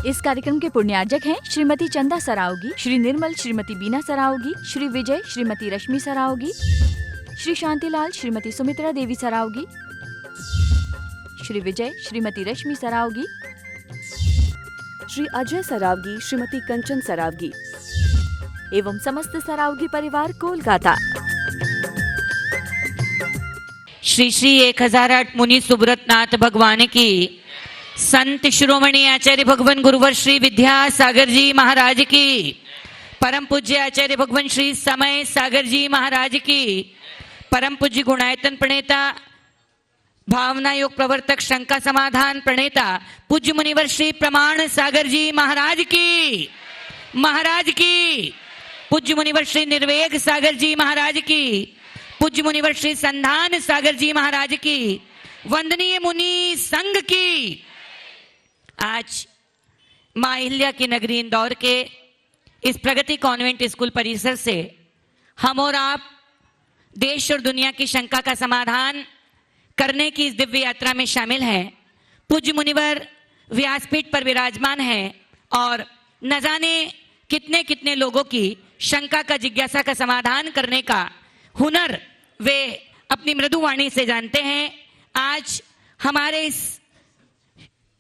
इस कार्यक्रम के पुण्यार्जक हैं श्रीमती चंदा सरावगी, श्री निर्मल श्रीमती बीना सरावगी, श्री विजय श्रीमती रश्मि सरावगी, श्री शांतिलाल श्रीमती सुमित्रा देवी सरावगी, श्री विजय श्रीमती रश्मि सरावगी, श्री अजय सरावगी, श्रीमती कंचन सरावगी एवं समस्त सरावगी परिवार कोलकाता। श्री श्री 1008 मुनि सुब्रतनाथ भगवान की, संत शिरोमणि आचार्य भगवान गुरुवर श्री विद्यासागर जी महाराज की, परम पूज्य आचार्य भगवान श्री समय सागर जी महाराज की, परम पूज्य गुणायतन प्रणेता भावना योग प्रवर्तक शंका समाधान प्रणेता पूज्य मुनिवर श्री प्रमाण सागर जी महाराज की, पूज्य मुनिवर श्री निर्वेग सागर जी महाराज की, पूज्य मुनिवर श्री संधान सागर जी महाराज की, वंदनीय मुनि संघ की। आज मां अहिल्या की नगरी इंदौर के इस प्रगति कॉन्वेंट स्कूल परिसर से हम और आप देश और दुनिया की शंका का समाधान करने की इस दिव्य यात्रा में शामिल हैं। पूज्य मुनिवर व्यासपीठ पर विराजमान हैं और न जाने कितने कितने लोगों की शंका का, जिज्ञासा का समाधान करने का हुनर वे अपनी मृदु वाणी से जानते हैं। आज हमारे इस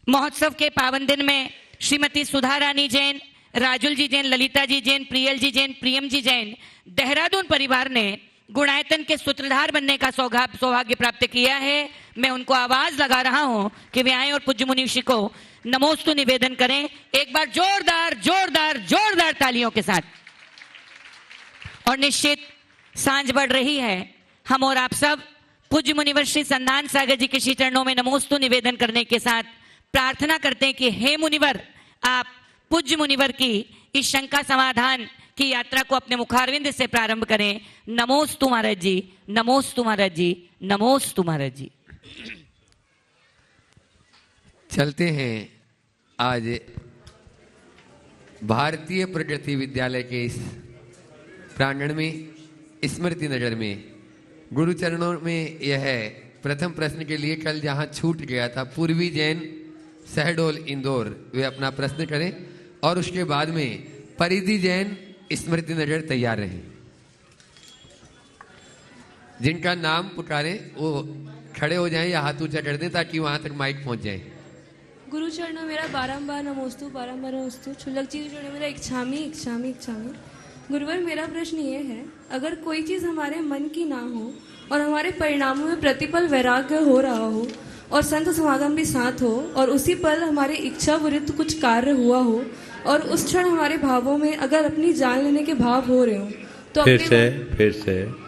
महोत्सव के पावन दिन में श्रीमती सुधा रानी जैन, राजुल जी जैन, ललिता जी जैन, प्रियल जी जैन, प्रियम जी जैन, देहरादून परिवार ने गुणायतन के सूत्रधार बनने का सौभाग्य प्राप्त किया है। मैं उनको आवाज लगा रहा हूं कि वे आए और पूज्य मुनिषी को नमोस्तु निवेदन करें। एक बार जोरदार जोरदार जोरदार तालियों के साथ। और निश्चित सांझ बढ़ रही है, हम और आप सब पूज्य मुनिवर श्री संधान सागर जी के श्री चरणों में नमोस्तु निवेदन करने के साथ प्रार्थना करते हैं कि हे मुनिवर, आप पूज्य मुनिवर की इस शंका समाधान की यात्रा को अपने मुखारविंद से प्रारंभ करें। नमोस्तु महाराज जी, नमोस्तु महाराज जी, नमोस्तु महाराज जी। चलते हैं आज भारतीय प्रगति विद्यालय के इस प्रांगण में, स्मृति नगर में, गुरु चरणों में। यह प्रथम प्रश्न के लिए कल जहां छूट गया था पूर्वी जैन शहडोल इंदौर, वे अपना प्रश्न करें और उसके बाद में परिधि जैन स्मृति नगर तैयार रहे। जिनका नाम पुकारें वो खड़े हो जाएं या हाथ ऊंचा कर दें ताकि वहां तक माइक पहुंच जाए। गुरु चरणों मेरा बारंबार नमोस्तु, बारंबार नमोस्तु। छुल्लक जी के चरणों मेरा इच्छामी इच्छामी इच्छामी। गुरुवर, मेरा प्रश्न ये है, अगर कोई चीज हमारे मन की ना हो और हमारे परिणामों में प्रतिपल वैराग्य हो रहा हो और संत समागम भी साथ हो और उसी पल हमारे इच्छा विरुद्ध कुछ कार्य हुआ हो और उस क्षण हमारे भावों में अगर अपनी जान लेने के भाव हो रहे हो तो फिर से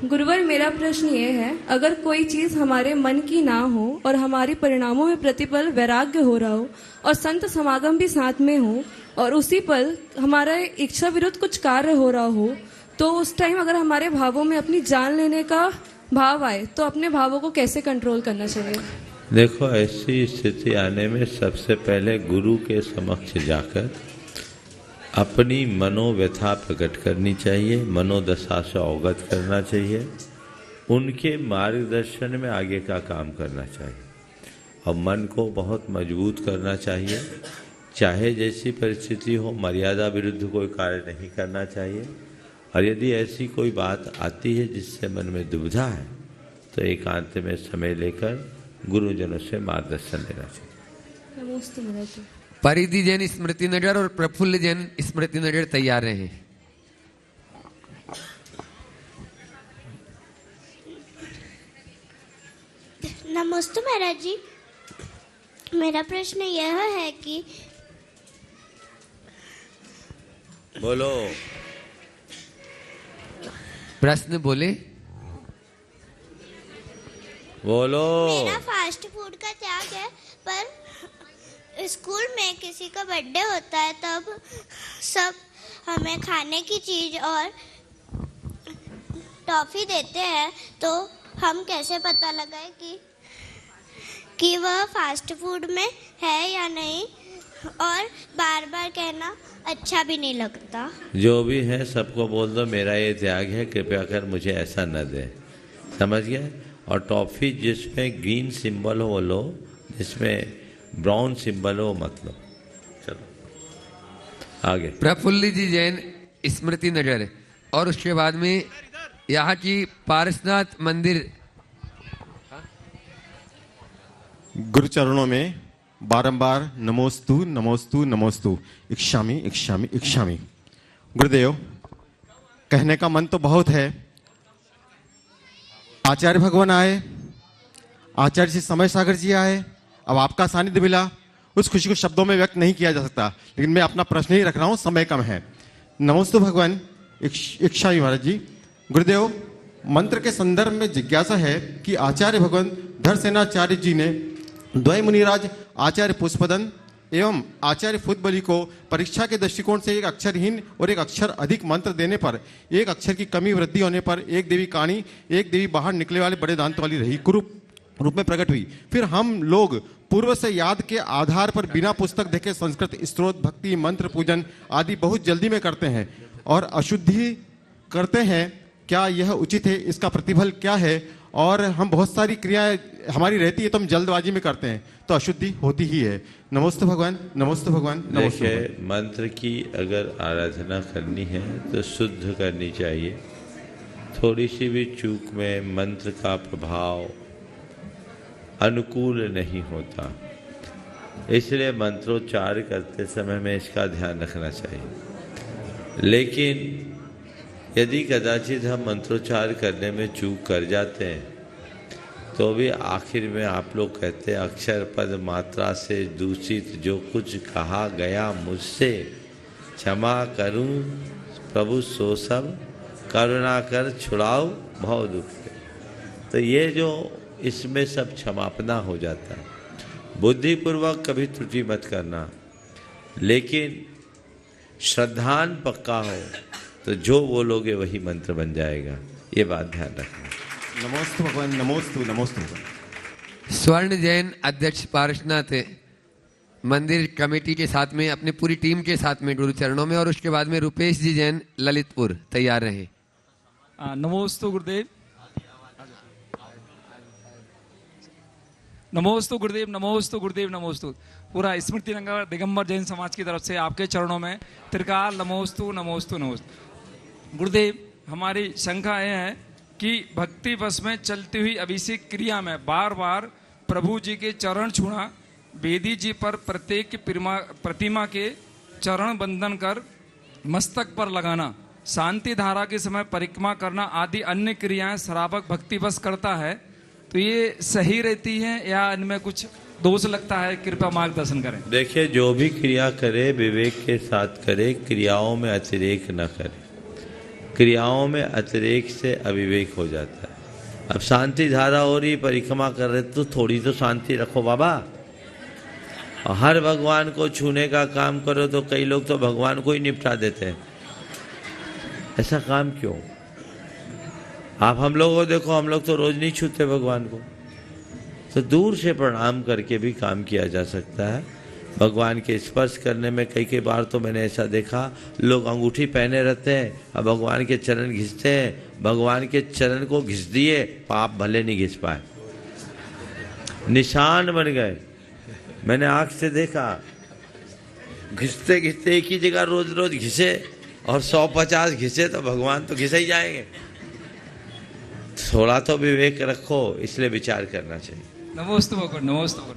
गुरुवर, मेरा प्रश्न ये है, अगर कोई चीज हमारे मन की ना हो और हमारे परिणामों में प्रतिपल वैराग्य हो रहा हो और संत समागम भी साथ में हो और उसी पल हमारा इच्छा विरुद्ध कुछ कार्य हो रहा हो तो उस टाइम अगर हमारे भावों में अपनी जान लेने का भाव आए तो अपने भावों को कैसे कंट्रोल करना चाहिए? देखो, ऐसी स्थिति आने में सबसे पहले गुरु के समक्ष जाकर अपनी मनोव्यथा प्रकट करनी चाहिए, मनोदशा से अवगत करना चाहिए, उनके मार्गदर्शन में आगे का काम करना चाहिए और मन को बहुत मजबूत करना चाहिए। चाहे जैसी परिस्थिति हो, मर्यादा विरुद्ध कोई कार्य नहीं करना चाहिए। और यदि ऐसी कोई बात आती है जिससे मन में दुविधा है तो एकांत में समय लेकर गुरुजनों से मार्गदर्शन लेना चाहिए। परिधि जैन स्मृति नगर और प्रफुल्ल जैन स्मृति नगर तैयार रहे। नमस्ते महाराज जी, मेरा प्रश्न यह है कि बोलो, प्रश्न बोले, बोलो। मेरा फास्ट फूड का त्याग है, पर स्कूल में किसी का बर्थडे होता है तब सब हमें खाने की चीज और टॉफी देते हैं, तो हम कैसे पता लगाए कि वह फास्ट फूड में है या नहीं? और बार बार कहना अच्छा भी नहीं लगता। जो भी है सबको बोल दो मेरा ये त्याग है, कृपया कर मुझे ऐसा न दे। समझ गए? और टॉफ़ी जिसमें ग्रीन सिंबल हो वो लो, जिसमें ब्राउन सिंबल हो मत लो। चलो आगे। प्रफुल्ली जी जैन, स्मृति नगर, और उसके बाद में यहाँ की पारसनाथ मंदिर। गुरु चरणों में बारंबार नमोस्तु नमोस्तु नमोस्तु, इक्षामि इक्षामि इक्षामि। गुरुदेव, कहने का मन तो बहुत है। आचार्य भगवान आए, आचार्य श्री समय सागर जी आए, अब आपका सानिध्य मिला, उस खुशी को शब्दों में व्यक्त नहीं किया जा सकता, लेकिन मैं अपना प्रश्न ही रख रहा हूं, समय कम है। नमोस्तु भगवान इक्षामि महाराज जी। गुरुदेव, मंत्र के संदर्भ में जिज्ञासा है कि आचार्य भगवान धरसेनाचार्य जी ने द्वय मुनिराज आचार्य पुष्पदन एवं आचार्य फुतबली को परीक्षा के दृष्टिकोण से एक अक्षरहीन और एक अक्षर अधिक मंत्र देने पर एक अक्षर की कमी वृद्धि होने पर एक देवी काणी, एक देवी बाहर निकले वाले बड़े दांत वाली रही कुरूप रूप में प्रकट हुई। फिर हम लोग पूर्व से याद के आधार पर बिना पुस्तक देखे संस्कृत स्तोत्र, भक्ति, मंत्र, पूजन आदि बहुत जल्दी में करते हैं और अशुद्धि करते हैं। क्या यह उचित है? इसका प्रतिफल क्या है? और हम बहुत सारी क्रियाएं हमारी रहती है तो हम जल्दबाजी में करते हैं तो अशुद्धि होती ही है। नमोस्तु भगवान, नमोस्तु भगवान, नमोस्तु देखिए, भगवान। मंत्र की अगर आराधना करनी है तो शुद्ध करनी चाहिए। थोड़ी सी भी चूक में मंत्र का प्रभाव अनुकूल नहीं होता, इसलिए मंत्रोच्चार करते समय में इसका ध्यान रखना चाहिए। लेकिन यदि कदाचित हम मंत्रोच्चार करने में चूक कर जाते हैं तो भी आखिर में आप लोग कहते हैं अक्षर पद मात्रा से दूषित जो कुछ कहा गया मुझसे क्षमा करूं प्रभु सो सब करुणा कर छुड़ाओ भव दुख से। तो ये जो इसमें सब क्षमापना हो जाता है। बुद्धिपूर्वक कभी त्रुटि मत करना, लेकिन श्रद्धान पक्का हो तो जो बोलोगे वही मंत्र बन जाएगा, ये बात ध्यान रखना। नमोस्तु भगवान, नमोस्तु नमोस्तु भगवान। स्वर्ण जैन, अध्यक्ष पारसनाथ मंदिर कमेटी के साथ में अपनी पूरी टीम के साथ में गुरु चरणों में, और उसके बाद में रुपेश जी जैन, ललितपुर, तैयार रहे। नमोस्तु गुरुदेव, नमोस्तु गुरुदेव, नमोस्तु गुरुदेव, नमोस्तु। पूरा स्मृति नगर दिगंबर जैन समाज की तरफ से आपके चरणों में त्रिकाल नमोस्तु नमोस्तु नमोस्तु। गुरुदेव, हमारी शंका यह है कि भक्ति बस में चलती हुई अभिषेक क्रिया में बार बार प्रभु जी के चरण छूना, वेदी जी पर प्रत्येक प्रतिमा के चरण बंधन कर मस्तक पर लगाना, शांति धारा के समय परिक्रमा करना आदि अन्य क्रियाएं श्रावक भक्ति बस करता है, तो ये सही रहती है या इनमें कुछ दोष लगता है? कृपया मार्गदर्शन करें। देखिए, जो भी क्रिया करे विवेक के साथ करे, क्रियाओं में अतिरेक न करे। क्रियाओं में अतिरेक से अविवेक हो जाता है। अब शांति धारा हो रही, परिक्रमा कर रहे तो थोड़ी तो शांति रखो बाबा। और हर भगवान को छूने का काम करो तो कई लोग तो भगवान को ही निपटा देते हैं। ऐसा काम क्यों? आप हम लोग को देखो, हम लोग तो रोज नहीं छूते भगवान को, तो दूर से प्रणाम करके भी काम किया जा सकता है। भगवान के स्पर्श करने में कई बार तो मैंने ऐसा देखा, लोग अंगूठी पहने रहते हैं और भगवान के चरण घिसते हैं, भगवान के चरण को घिस दिए, पाप भले नहीं घिस पाए, निशान बन गए। मैंने आंख से देखा, घिसते घिसते एक ही जगह रोज रोज घिसे और 150 घिसे तो भगवान तो घिसे ही जाएंगे। थोड़ा तो विवेक रखो, इसलिए विचार करना चाहिए। नमोस्तु भगवान, नमोस्तु भगवान।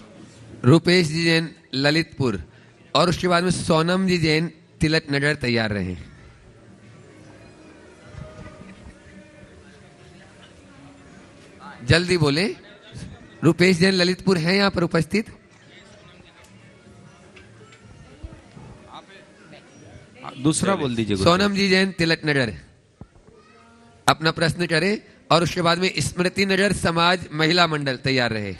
रुपेश जी जैन, ललितपुर, और उसके बाद में सोनम जी जैन, तिलक नगर, तैयार रहे। जल्दी बोले। रुपेश जैन, ललितपुर हैं यहाँ पर उपस्थित? दूसरा बोल दीजिए। सोनम जी जैन, तिलक नगर, अपना प्रश्न करें, और उसके बाद में स्मृति नगर समाज महिला मंडल, तैयार रहे।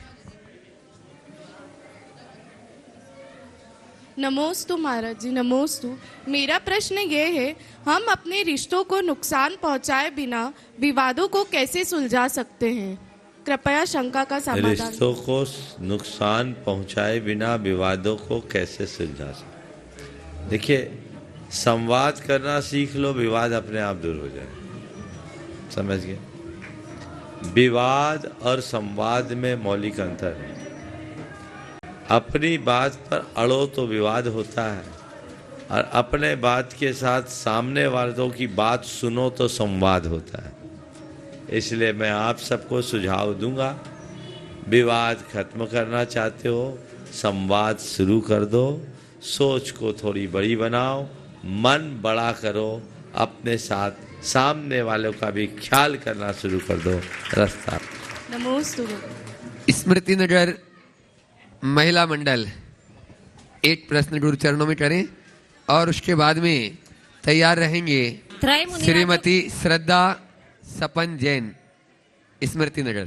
नमोस्तु महाराज जी, नमोस्तु। मेरा प्रश्न ये है, हम अपने रिश्तों को नुकसान पहुंचाए बिना विवादों को कैसे सुलझा सकते हैं? कृपया शंका का समाधान। रिश्तों को नुकसान पहुंचाए बिना विवादों को कैसे सुलझा सकते? देखिए, संवाद करना सीख लो, विवाद अपने आप दूर हो जाए। समझ गए? विवाद और संवाद में मौलिक अंतर है। अपनी बात पर अड़ो तो विवाद होता है, और अपने बात के साथ सामने वालों की बात सुनो तो संवाद होता है। इसलिए मैं आप सबको सुझाव दूंगा, विवाद खत्म करना चाहते हो, संवाद शुरू कर दो, सोच को थोड़ी बड़ी बनाओ, मन बड़ा करो, अपने साथ सामने वालों का भी ख्याल करना शुरू कर दो। रास्ता नमोस्तु। स्मृति नगर महिला मंडल एक प्रश्न गुरु चरणों में करें और उसके बाद में तैयार रहेंगे श्रीमती श्रद्धा सपन जैन, स्मृति नगर।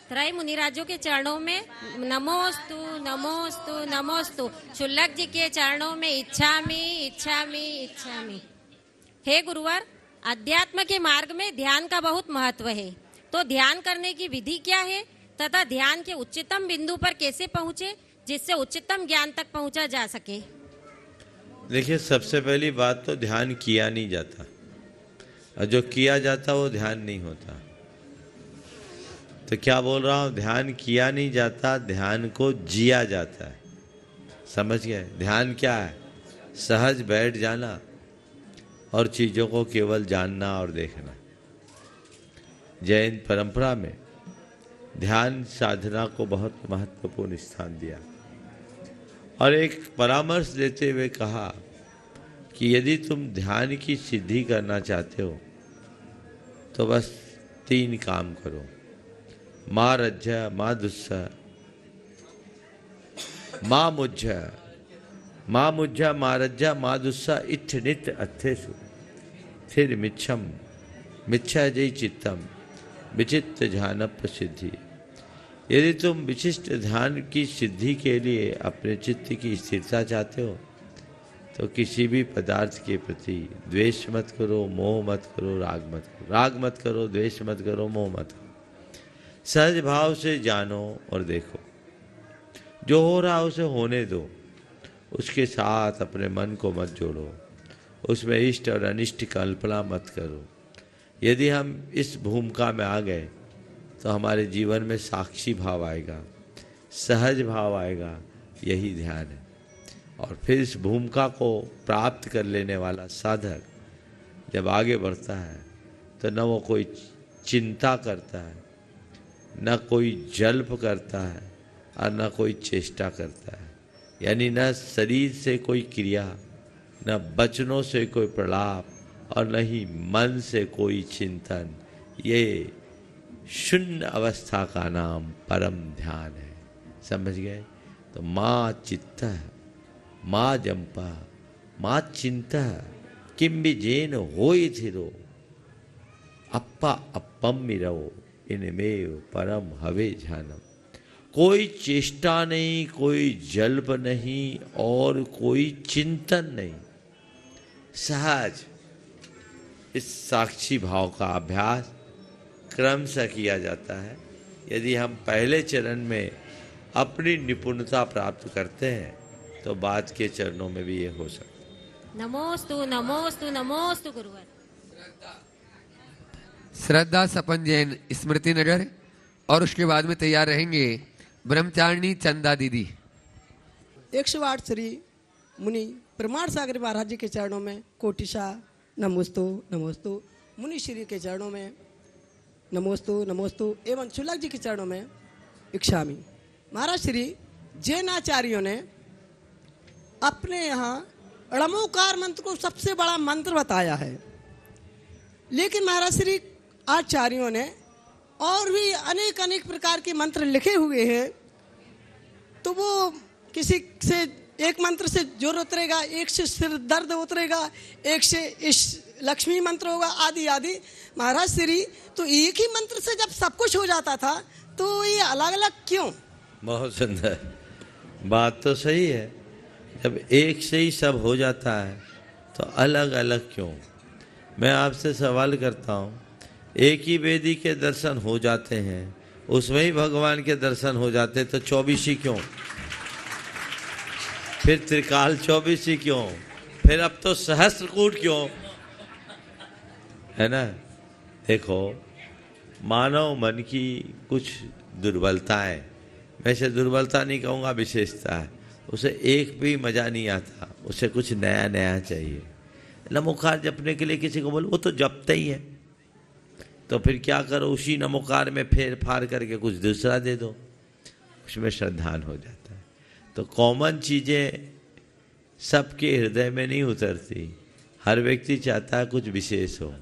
त्रय मुनिराजों के चरणों में नमोस्तु नमोस्तु नमोस्तु। शुल्लक जी के चरणों में इच्छामि इच्छामि इच्छामि। हे गुरुवर, अध्यात्म के मार्ग में ध्यान का बहुत महत्व है, तो ध्यान करने की विधि क्या है तथा ध्यान के उच्चतम बिंदु पर कैसे पहुँचे जिससे उच्चतम ज्ञान तक पहुँचा जा सके? देखिए, सबसे पहली बात तो ध्यान किया नहीं जाता, और जो किया जाता वो ध्यान नहीं होता। तो क्या बोल रहा हूँ, ध्यान किया नहीं जाता, ध्यान को जिया जाता है। समझ गए? ध्यान क्या है? सहज बैठ जाना और चीज़ों को केवल जानना और देखना। जैन परंपरा में ध्यान साधना को बहुत महत्वपूर्ण स्थान दिया, और एक परामर्श देते हुए कहा कि यदि तुम ध्यान की सिद्धि करना चाहते हो तो बस 3 काम करो। माँ रज्जा, माँ दुस्सा, माँ मुज्झा, माँ मुज्झा, माँ रज्जा, माँ दुस्सा इत्थ नित्य अर्थेषु फिर मिच्छम मिच्छा जय चित्तम विचित्र ध्यान प्रसिद्धि। यदि तुम विशिष्ट ध्यान की सिद्धि के लिए अपने चित्त की स्थिरता चाहते हो तो किसी भी पदार्थ के प्रति द्वेष मत करो, मोह मत करो, राग मत करो। राग मत करो, द्वेष मत करो, मोह मत करो। सहज भाव से जानो और देखो, जो हो रहा उसे होने दो, उसके साथ अपने मन को मत जोड़ो, उसमें इष्ट और अनिष्ट कल्पना मत करो। यदि हम इस भूमिका में आ गए तो हमारे जीवन में साक्षी भाव आएगा, सहज भाव आएगा, यही ध्यान है। और फिर इस भूमिका को प्राप्त कर लेने वाला साधक जब आगे बढ़ता है तो न वो कोई चिंता करता है, न कोई जल्प करता है, और न कोई चेष्टा करता है। यानी न शरीर से कोई क्रिया, न वचनों से कोई प्रलाप, और न ही मन से कोई चिंतन। ये शून्य अवस्था का नाम परम ध्यान है। समझ गए? तो माँ चित्त, माँ जंपा, माँ चिंता, किम भी जेन होई थिरो, अप्पा अप्पम मिरो, इनमेव परम हवे ध्यानम। कोई चेष्टा नहीं, कोई जल्प नहीं, और कोई चिंतन नहीं, सहज इस साक्षी भाव का अभ्यास क्रमशः किया जाता है। यदि हम पहले चरण में अपनी निपुणता प्राप्त करते हैं तो बाद के चरणों में भी ये हो सकता है। नमोस्तु नमोस्तु नमोस्तु गुरुवर। श्रद्धा सपन जैन, स्मृति नगर, और उसके बाद में तैयार रहेंगे ब्रह्मचारिणी चंदा दीदी। 108 श्री मुनि प्रमाण सागर महाराज जी के चरणों में कोटिशा नमोस्तु नमोस्तु। मुनि श्री के चरणों में नमोस्तु नमोस्तु, एवं शुल्लक जी के चरणों में इच्छामि। महाराज श्री जैनाचार्यों ने अपने यहाँ णमोकार मंत्र को सबसे बड़ा मंत्र बताया है, लेकिन महाराज श्री आचार्यों ने और भी अनेक अनेक प्रकार के मंत्र लिखे हुए हैं। तो वो किसी से एक मंत्र से जोर उतरेगा, एक से सिर दर्द उतरेगा, एक से इस लक्ष्मी मंत्र होगा, आदि आदि। महाराज श्री तो एक ही मंत्र से जब सब कुछ हो जाता था तो ये अलग अलग क्यों? बहुत सुंदर बात तो सही है। जब एक से ही सब हो जाता है तो अलग अलग क्यों? मैं आपसे सवाल करता हूँ, एक ही वेदी के दर्शन हो जाते हैं, उसमें ही भगवान के दर्शन हो जाते, तो 24 ही क्यों? फिर त्रिकाल 24 ही क्यों? फिर अब तो सहस्त्रकूट क्यों? है ना? देखो, मानव मन की कुछ दुर्बलताएं मैं इसे दुर्बलता नहीं कहूँगा, विशेषता है। उसे एक भी मज़ा नहीं आता, उसे कुछ नया नया चाहिए। नमोकार जपने के लिए किसी को बोलो, वो तो जपता ही है, तो फिर क्या करो, उसी नमोकार में फेर फार करके कुछ दूसरा दे दो, उसमें श्रद्धान हो जाता है। तो कॉमन चीज़ें सबके हृदय में नहीं उतरती, हर व्यक्ति चाहता है कुछ विशेष हो,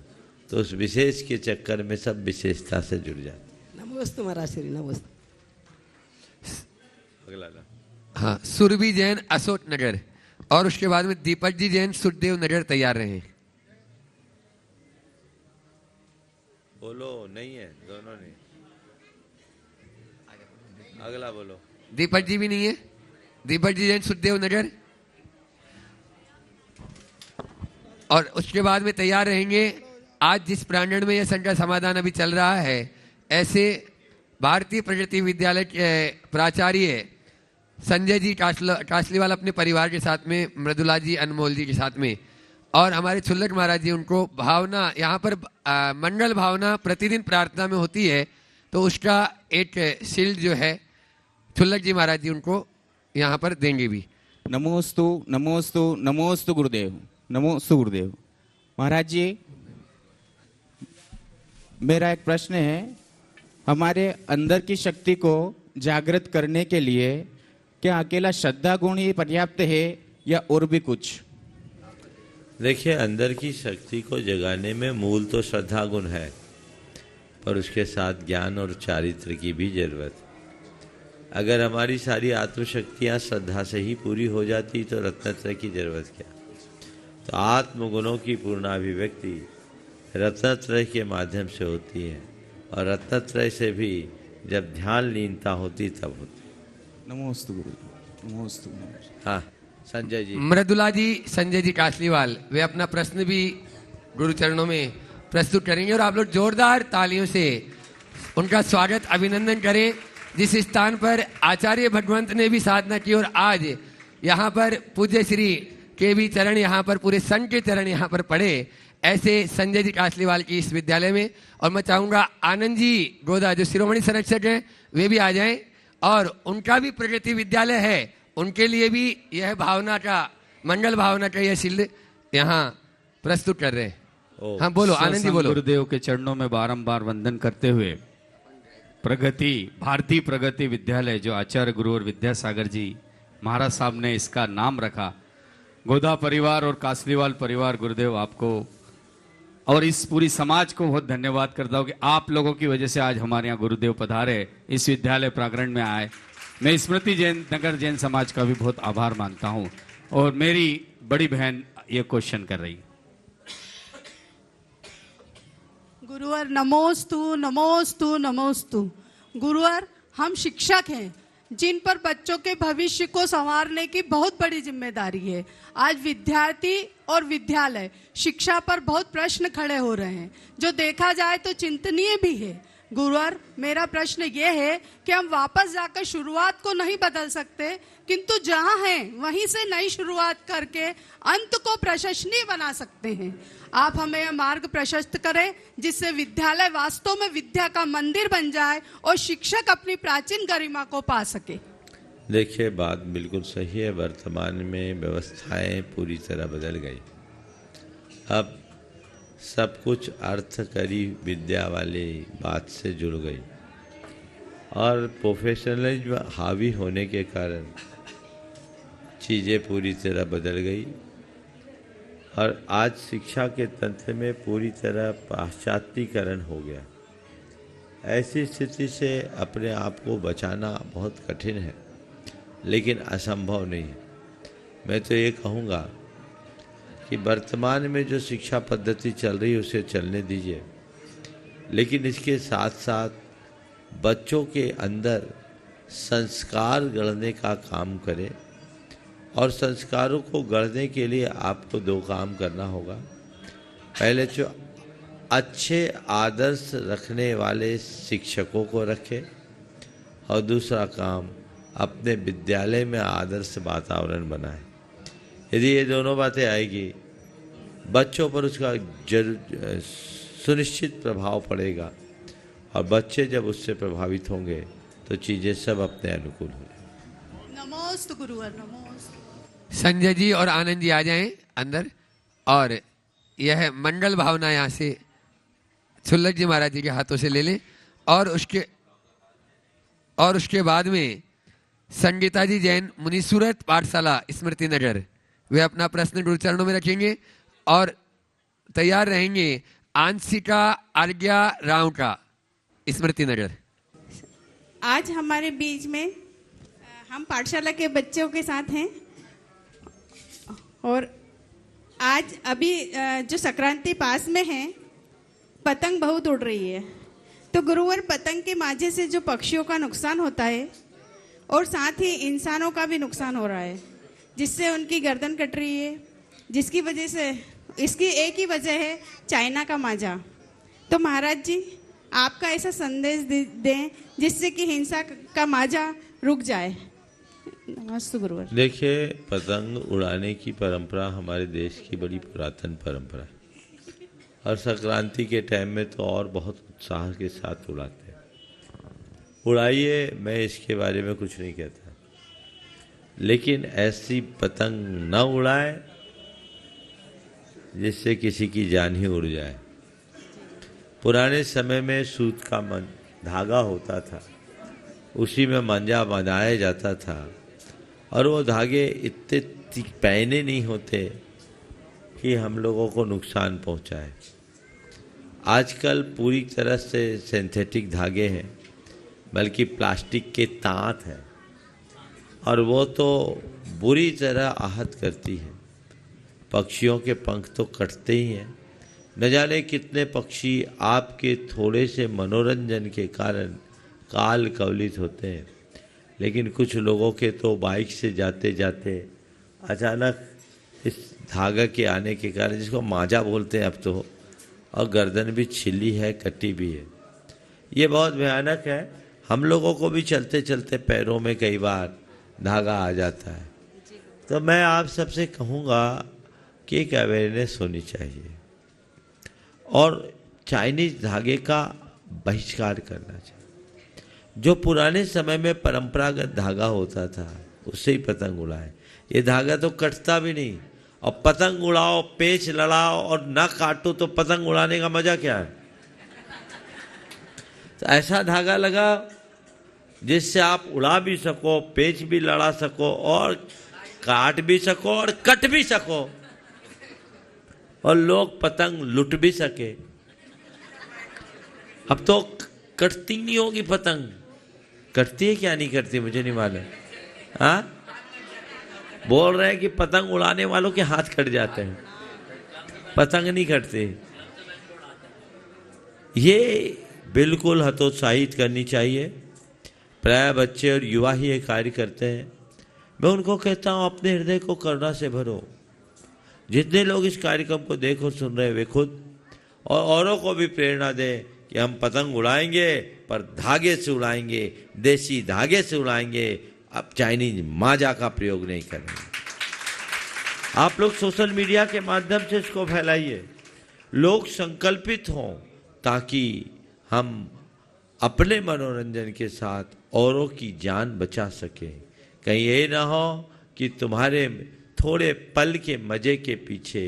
तो उस विशेष के चक्कर में सब विशेषता से जुड़ जाते। नमोस्तु महाराज श्री, नमोस्तु। अगला हाँ, सुरभि जैन असोट नगर और उसके बाद में दीपक जी जैन सुखदेव नगर तैयार रहे। बोलो, नहीं है, दोनों नहीं। अगला बोलो। दीपक जी भी नहीं है, दीपक जी जैन सुखदेव नगर और उसके बाद में तैयार रहेंगे। आज जिस प्रांगण में यह संख्या समाधान अभी चल रहा है, ऐसे भारतीय प्रगति विद्यालय के प्राचार्य संजय जी कासलीवाल अपने परिवार के साथ में, मृदुला जी, अनमोल जी के साथ में, और हमारे छुल्लक महाराज जी, उनको भावना यहाँ पर मंगल भावना प्रतिदिन प्रार्थना में होती है, तो उसका एक शील्ड जो है छुल्लक जी महाराज जी उनको यहाँ पर देंगे भी। नमोस्तु नमोस्तु नमोस्तु गुरुदेव, नमोस्तु गुरुदेव। महाराज जी, मेरा एक प्रश्न है, हमारे अंदर की शक्ति को जागृत करने के लिए क्या अकेला श्रद्धा गुण ही पर्याप्त है या और भी कुछ? देखिए, अंदर की शक्ति को जगाने में मूल तो श्रद्धा गुण है, पर उसके साथ ज्ञान और चारित्र की भी जरूरत। अगर हमारी सारी आत्मशक्तियाँ श्रद्धा से ही पूरी हो जाती तो रत्नत्रय की जरूरत क्या। तो आत्मगुणों की पूर्णाभिव्यक्ति रत्नत्रय के माध्यम से होती है, और रत्नत्रय से भी जब ध्यान लीनता होती तब होती। नमोस्तु गुरु, नमोस्तु। हाँ, संजय जी। मृदुला जी, संजय जी कासलीवाल, वे अपना प्रश्न भी गुरु चरणों में प्रस्तुत करेंगे, और आप लोग जोरदार तालियों से उनका स्वागत अभिनंदन करें। जिस स्थान पर आचार्य भगवंत ने भी साधना की और आज यहाँ पर पूज्य श्री के भी चरण, यहाँ पर पूरे संघ के चरण यहाँ पर पड़े, ऐसे संजय जी कासलीवाल की इस विद्यालय में। और मैं चाहूँगा आनंद जी गोदा जो शिरोमणि संरक्षक हैं वे भी आ जाएं, और उनका भी प्रगति विद्यालय है, उनके लिए भी यह भावना का, मंगल भावना का यह शील्ड यहाँ प्रस्तुत कर रहे हैं। हाँ बोलो आनंद जी, बोलो। गुरुदेव के चरणों में बारंबार वंदन करते हुए प्रगति, भारतीय प्रगति विद्यालय जो आचार्य गुरु और विद्यासागर जी महाराज साहब ने इसका नाम रखा, गोदा परिवार और कासलीवाल परिवार, गुरुदेव आपको और इस पूरी समाज को बहुत धन्यवाद करता हूँ कि आप लोगों की वजह से आज हमारे यहाँ गुरुदेव पधारे, इस विद्यालय प्रांगण में आए। मैं स्मृति जैन नगर जैन समाज का भी बहुत आभार मानता हूँ। और मेरी बड़ी बहन ये क्वेश्चन कर रही। गुरुवर नमोस्तु नमोस्तु नमोस्तु। गुरुवर, हम शिक्षक हैं जिन पर बच्चों के भविष्य को संवारने की बहुत बड़ी जिम्मेदारी है। आज विद्यार्थी और विद्यालय शिक्षा पर बहुत प्रश्न खड़े हो रहे हैं, जो देखा जाए तो चिंतनीय भी है। गुरुवर, मेरा प्रश्न ये है कि हम वापस जाकर शुरुआत को नहीं बदल सकते, किंतु जहां हैं वहीं से नई शुरुआत करके अंत को प्रशंसनीय बना सकते हैं। आप हमें यह मार्ग प्रशस्त करें जिससे विद्यालय वास्तव में विद्या का मंदिर बन जाए और शिक्षक अपनी प्राचीन गरिमा को पा सके। देखिए, बात बिल्कुल सही है। वर्तमान में व्यवस्थाएं पूरी तरह बदल गई। अब सब कुछ अर्थकरी विद्या वाली बात से जुड़ गई, और प्रोफेशनलिज्म हावी होने के कारण चीज़ें पूरी तरह बदल गई, और आज शिक्षा के तंत्र में पूरी तरह पाश्चात्यकरण हो गया। ऐसी स्थिति से अपने आप को बचाना बहुत कठिन है, लेकिन असंभव नहीं है। मैं तो ये कहूँगा कि वर्तमान में जो शिक्षा पद्धति चल रही है उसे चलने दीजिए, लेकिन इसके साथ साथ बच्चों के अंदर संस्कार गढ़ने का काम करें। और संस्कारों को गढ़ने के लिए आपको दो काम करना होगा। पहले जो अच्छे आदर्श रखने वाले शिक्षकों को रखें, और दूसरा काम अपने विद्यालय में आदर्श वातावरण बनाएं। यदि ये दोनों बातें आएगी, बच्चों पर उसका सुनिश्चित प्रभाव पड़ेगा, और बच्चे जब उससे प्रभावित होंगे तो चीज़ें सब अपने अनुकूल हो जाएंगी। नमोस्तु गुरुवर, नमोस्तु। संजय जी और आनंद जी आ जाएं अंदर, और यह मंगल भावना यहाँ से छुल्लक जी महाराज जी के हाथों से ले लें, और उसके बाद में संगीता जी जैन, मुनीसूरत पाठशाला स्मृति नगर, वे अपना प्रश्न गुरु चरणों में रखेंगे और तैयार रहेंगे आंशिका अर्घ्या राव का स्मृति नगर। आज हमारे बीच में हम पाठशाला के बच्चों के साथ हैं, और आज अभी जो संक्रांति पास में है, पतंग बहुत उड़ रही है। तो गुरुवर, पतंग के माजे से जो पक्षियों का नुकसान होता है और साथ ही इंसानों का भी नुकसान हो रहा है, जिससे उनकी गर्दन कट रही है, जिसकी वजह से इसकी एक ही वजह है चाइना का माजा। तो महाराज जी, आपका ऐसा संदेश दें जिससे कि हिंसा का माजा रुक जाए। नमस्ते गुरुवर। देखिए, पतंग उड़ाने की परंपरा हमारे देश की बड़ी पुरातन परंपरा है, और संक्रांति के टाइम में तो और बहुत उत्साह के साथ उड़ाते हैं। उड़ाइए, मैं इसके बारे में कुछ नहीं कहता, लेकिन ऐसी पतंग न उड़ाए जिससे किसी की जान ही उड़ जाए। पुराने समय में सूत का धागा होता था, उसी में मांझा बांधाया जाता था, और वो धागे इतने पैने नहीं होते कि हम लोगों को नुकसान पहुंचाए। आजकल पूरी तरह से सिंथेटिक धागे हैं, बल्कि प्लास्टिक के तांत हैं, और वो तो बुरी तरह आहत करती है। पक्षियों के पंख तो कटते ही हैं। न जाने कितने पक्षी आपके थोड़े से मनोरंजन के कारण काल कवलित होते हैं, लेकिन कुछ लोगों के तो बाइक से जाते जाते अचानक इस धागा के आने के कारण, जिसको माजा बोलते हैं अब तो, और गर्दन भी छिली है, कटी भी है। ये बहुत भयानक है। हम लोगों को भी चलते चलते पैरों में कई बार धागा आ जाता है। तो मैं आप सबसे कहूँगा कि एक अवेयरनेस होनी चाहिए, और चाइनीज धागे का बहिष्कार करना चाहिए। जो पुराने समय में परंपरागत धागा होता था, उससे ही पतंग उड़ाए। ये धागा तो कटता भी नहीं, और पतंग उड़ाओ, पेच लड़ाओ और ना काटो, तो पतंग उड़ाने का मजा क्या है? तो ऐसा धागा लगा जिससे आप उड़ा भी सको, पेच भी लड़ा सको, और काट भी सको और कट भी सको, और लोग पतंग लुट भी सके। अब तो कटती नहीं होगी पतंग। कटती है क्या नहीं करती मुझे नहीं मालूम। हाँ, बोल रहे हैं कि पतंग उड़ाने वालों के हाथ कट जाते हैं, पतंग नहीं कटती। ये बिल्कुल हतोत्साहित करनी चाहिए। प्राय बच्चे और युवा ही ये कार्य करते हैं। मैं उनको कहता हूँ, अपने हृदय को करुणा से भरो। जितने लोग इस कार्यक्रम को देख और सुन रहे हैं, वे खुद और औरों को भी प्रेरणा दें कि हम पतंग उड़ाएंगे, पर धागे से उड़ाएंगे, देसी धागे से उड़ाएंगे। अब चाइनीज माजा का प्रयोग नहीं करेंगे। आप लोग सोशल मीडिया के माध्यम से इसको फैलाइए, लोग संकल्पित हों, ताकि हम अपने मनोरंजन के साथ औरों की जान बचा सकें। कहीं ये ना हो कि तुम्हारे थोड़े पल के मजे के पीछे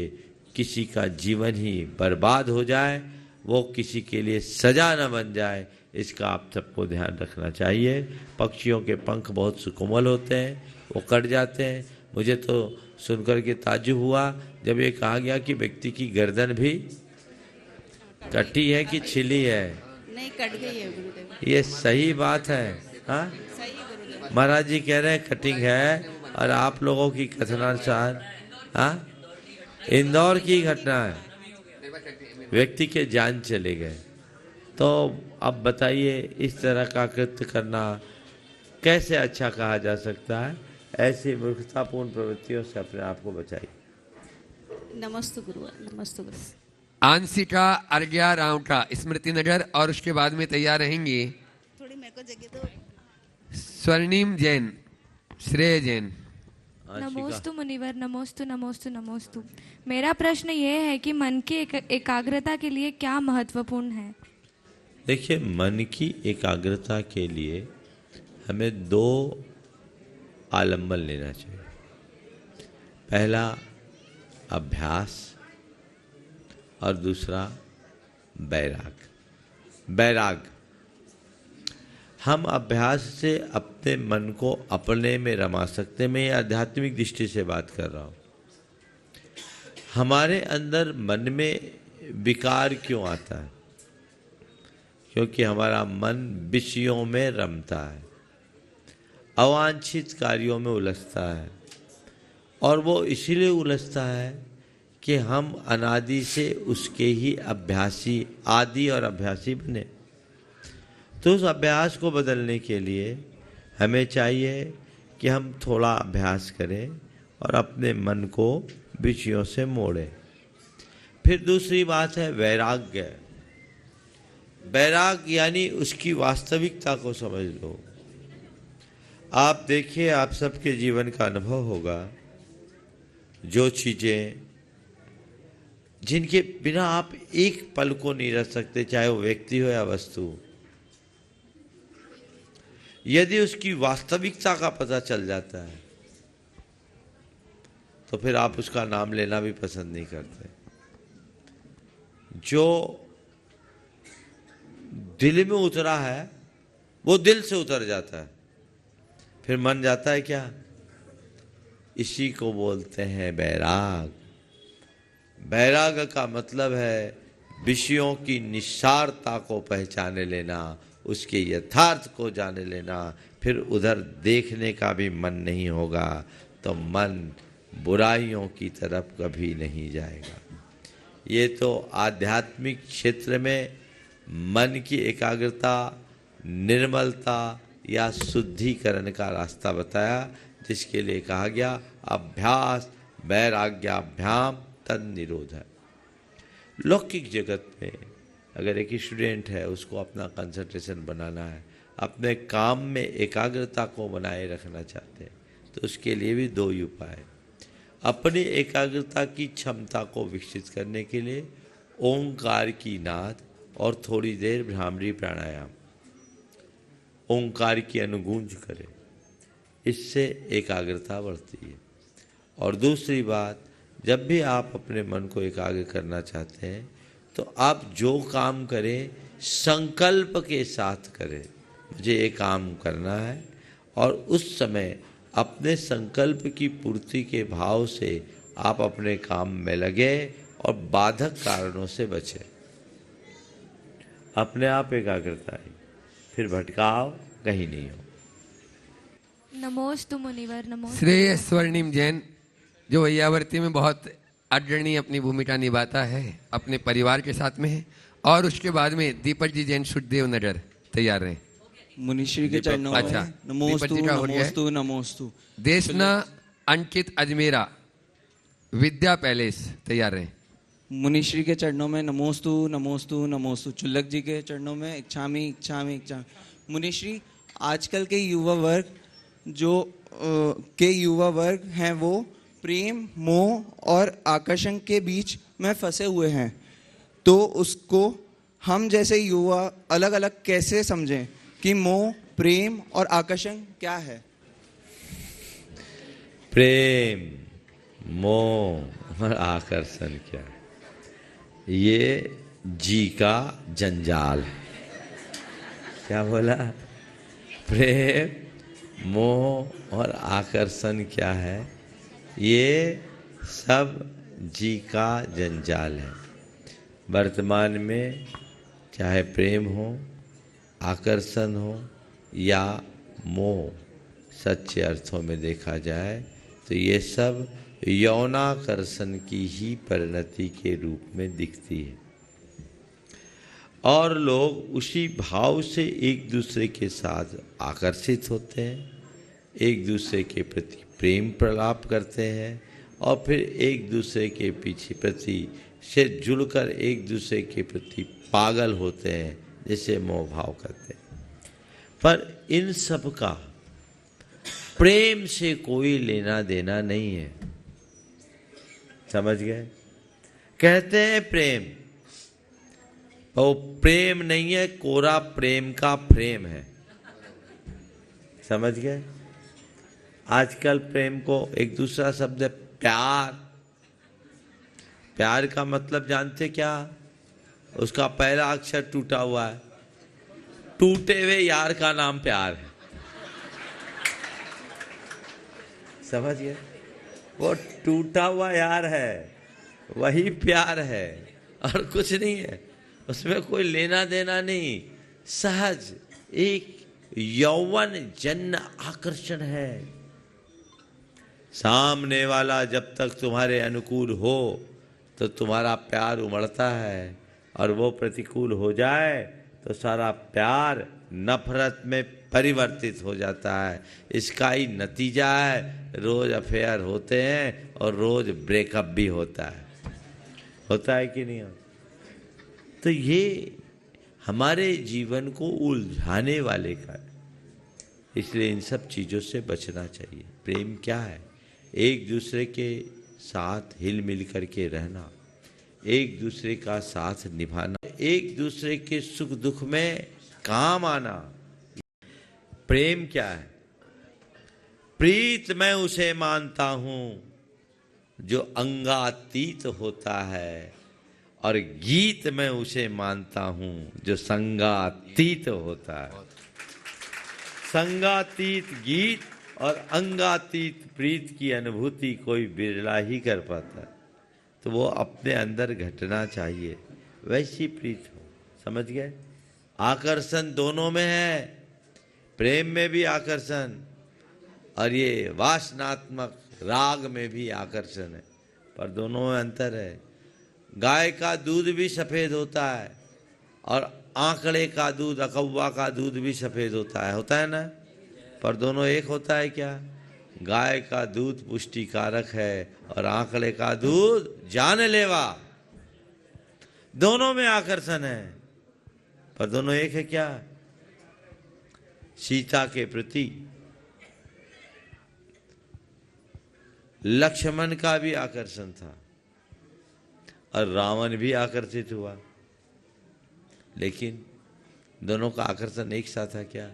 किसी का जीवन ही बर्बाद हो जाए, वो किसी के लिए सजा न बन जाए। इसका आप सबको ध्यान रखना चाहिए। पक्षियों के पंख बहुत सुकोमल होते हैं, वो कट जाते हैं। मुझे तो सुनकर के ताज्जुब हुआ जब ये कहा गया कि व्यक्ति की गर्दन भी कटी है कि छिली है। नहीं, कट गई है गुरुदेव। ये सही बात है। हाँ, महाराज जी कह रहे हैं कटिंग है, और आप लोगों की कथनानुसार हाँ, इंदौर की घटना है, व्यक्ति के जान चले गए। तो अब बताइए, इस तरह का कृत्य करना कैसे अच्छा कहा जा सकता है? ऐसी मूर्खतापूर्ण प्रवृत्तियों से अपने आप को बचाइए। नमस्ते गुरु, नमस्ते गुरु। आंशिका अर्घ्या राव का स्मृति नगर, और उसके बाद में तैयार रहेंगे थोड़ी मेरे को जगह दो। स्वर्णिम जैन, श्रेय जैन। नमोस्तु मुनिवर, नमोस्तु नमोस्तु नमोस्तु। मेरा प्रश्न ये है कि मन की एकाग्रता के लिए क्या महत्वपूर्ण है? देखिए, मन की एकाग्रता के लिए हमें दो आलम्बन लेना चाहिए। पहला अभ्यास और दूसरा वैराग। वैराग, हम अभ्यास से अपने मन को अपने में रमा सकते हैं। मैं ये आध्यात्मिक दृष्टि से बात कर रहा हूँ। हमारे अंदर मन में विकार क्यों आता है? क्योंकि हमारा मन विषयों में रमता है, अवांछित कार्यों में उलझता है, और वो इसीलिए उलझता है कि हम अनादि से उसके ही अभ्यासी, आदि और अभ्यासी बने। तो उस अभ्यास को बदलने के लिए हमें चाहिए कि हम थोड़ा अभ्यास करें और अपने मन को विषयों से मोड़ें। फिर दूसरी बात है वैराग्य। वैराग यानी उसकी वास्तविकता को समझ लो। आप देखिए, आप सबके जीवन का अनुभव होगा, जो चीज़ें जिनके बिना आप एक पल को नहीं रह सकते, चाहे वो व्यक्ति हो या वस्तु, यदि उसकी वास्तविकता का पता चल जाता है तो फिर आप उसका नाम लेना भी पसंद नहीं करते। जो दिल में उतरा है वो दिल से उतर जाता है, फिर मन जाता है क्या? इसी को बोलते हैं वैराग। वैराग का मतलब है विषयों की निस्सारता को पहचाने लेना, उसके यथार्थ को जाने लेना। फिर उधर देखने का भी मन नहीं होगा तो मन बुराइयों की तरफ कभी नहीं जाएगा। ये तो आध्यात्मिक क्षेत्र में मन की एकाग्रता, निर्मलता या शुद्धिकरण का रास्ता बताया, जिसके लिए कहा गया अभ्यास वैराग्याभ्याम तन निरोध है। लौकिक जगत में अगर एक स्टूडेंट है, उसको अपना कंसंट्रेशन बनाना है, अपने काम में एकाग्रता को बनाए रखना चाहते हैं, तो उसके लिए भी दो उपाय। अपनी एकाग्रता की क्षमता को विकसित करने के लिए ओंकार की नाद और थोड़ी देर भ्रामरी प्राणायाम, ओंकार की अनुगूंज करें, इससे एकाग्रता बढ़ती है। और दूसरी बात, जब भी आप अपने मन को एकाग्र करना चाहते हैं तो आप जो काम करें संकल्प के साथ करें, मुझे ये काम करना है, और उस समय अपने संकल्प की पूर्ति के भाव से आप अपने काम में लगे और बाधक कारणों से बचे। अपने आप एकाग्रता आई, फिर भटकाव कहीं नहीं हो। नमोस्तु मुनिवर, नमोस्तु। श्रेय स्वर्णिम जैन, जो वैयावर्ती में बहुत अग्रणी अपनी भूमिका निभाता है, अपने परिवार के साथ में है। और उसके बाद में दीपक जी जैन शुद्धदेव नगर तैयार रहे। मुनिश्री के चरणों में अच्छा, नमोस्तु नमोस्तु नमोस्तु। देशना अंकित अजमेरा विद्या पैलेस तैयार रहे। मुनिश्री के चरणों में नमोस्तु नमोस्तु नमोस्तु। चुल्लक जी के चरणों में इच्छामी इच्छामी इच्छामी। मुनिश्री, आजकल के युवा वर्ग युवा वर्ग हैं वो प्रेम, मोह और आकर्षण के बीच में फंसे हुए हैं, तो उसको हम जैसे युवा अलग अलग कैसे समझें कि मोह, प्रेम और आकर्षण क्या है? प्रेम, मोह और आकर्षण क्या है? ये जी का जंजाल है। क्या बोला? प्रेम, मोह और आकर्षण क्या है? ये सब जी का जंजाल है। वर्तमान में चाहे प्रेम हो, आकर्षण हो या मोह, सच्चे अर्थों में देखा जाए तो ये सब यौनाकर्षण की ही परिणति के रूप में दिखती है, और लोग उसी भाव से एक दूसरे के साथ आकर्षित होते हैं, एक दूसरे के प्रति प्रेम प्रलाप करते हैं, और फिर एक दूसरे के पीछे प्रति से जुड़कर एक दूसरे के प्रति पागल होते हैं, जिसे मोह भाव करते हैं। पर इन सब का प्रेम से कोई लेना देना नहीं है। समझ गए? कहते हैं प्रेम, वो प्रेम नहीं है, कोरा प्रेम का फ्रेम है। समझ गए? आजकल प्रेम को एक दूसरा शब्द है प्यार। प्यार का मतलब जानते क्या? उसका पहला अक्षर टूटा हुआ है। टूटे हुए यार का नाम प्यार है। समझ गए? वो टूटा हुआ यार है, वही प्यार है और कुछ नहीं है। उसमें कोई लेना देना नहीं, सहज एक यौवन जन्य आकर्षण है। सामने वाला जब तक तुम्हारे अनुकूल हो तो तुम्हारा प्यार उमड़ता है, और वो प्रतिकूल हो जाए तो सारा प्यार नफरत में परिवर्तित हो जाता है। इसका ही नतीजा है रोज अफेयर होते हैं और रोज ब्रेकअप भी होता है कि नहीं? तो ये हमारे जीवन को उलझाने वाले का है। इसलिए इन सब चीज़ों से बचना चाहिए। प्रेम क्या है? एक दूसरे के साथ हिल मिल करके रहना, एक दूसरे का साथ निभाना, एक दूसरे के सुख दुख में काम आना। प्रेम क्या है? प्रीत मैं उसे मानता हूं जो अंगातीत होता है, और गीत मैं उसे मानता हूं जो संगातीत होता है। संगातीत गीत और अंगातीत प्रीत की अनुभूति कोई बिरला ही कर पाता है। तो वो अपने अंदर घटना चाहिए, वैसी प्रीत हो। समझ गए? आकर्षण दोनों में है, प्रेम में भी आकर्षण और ये वासनात्मक राग में भी आकर्षण है, पर दोनों में अंतर है। गाय का दूध भी सफ़ेद होता है और आंकड़े का दूध, अकौवा का दूध भी सफ़ेद होता है ना? पर दोनों एक होता है क्या? गाय का दूध पुष्टिकारक है और आंकड़े का दूध जानलेवा। दोनों में आकर्षण है, पर दोनों एक है क्या? सीता के प्रति लक्ष्मण का भी आकर्षण था और रावण भी आकर्षित हुआ, लेकिन दोनों का आकर्षण एक सा था क्या?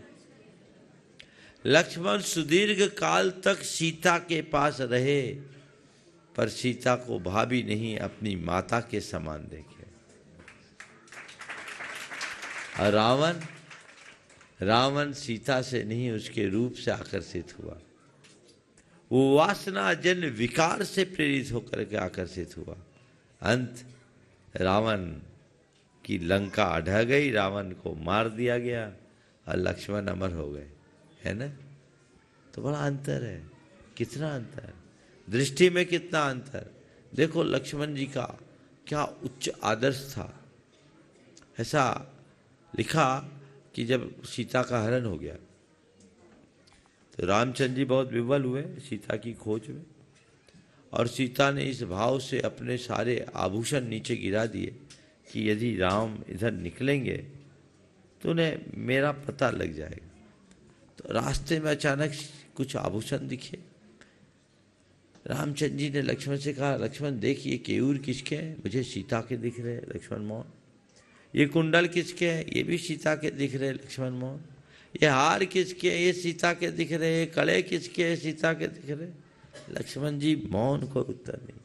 लक्ष्मण सुदीर्घ काल तक सीता के पास रहे, पर सीता को भाभी नहीं अपनी माता के समान देखे। और रावण सीता से नहीं उसके रूप से आकर्षित हुआ। वो वासना जन विकार से प्रेरित होकर के आकर्षित हुआ। अंत रावण की लंका ढह गई, रावण को मार दिया गया और लक्ष्मण अमर हो गए, है ना? तो बड़ा अंतर है। कितना अंतर, दृष्टि में कितना अंतर। देखो लक्ष्मण जी का क्या उच्च आदर्श था। ऐसा लिखा कि जब सीता का हरण हो गया तो रामचंद्र जी बहुत विवल हुए सीता की खोज में, और सीता ने इस भाव से अपने सारे आभूषण नीचे गिरा दिए कि यदि राम इधर निकलेंगे तो उन्हें मेरा पता लग जाएगा। तो रास्ते में अचानक कुछ आभूषण दिखे। रामचंद्र जी ने लक्ष्मण से कहा, लक्ष्मण देखिए केयूर किसके हैं? मुझे सीता के दिख रहे। लक्ष्मण मोहन। ये कुंडल किसके हैं? ये भी सीता के दिख रहे। लक्ष्मण मोहन। ये हार किसके हैं? ये सीता के दिख रहे। कड़े किसके हैं? सीता के दिख रहे। लक्ष्मण जी मौन, को उत्तर नहीं।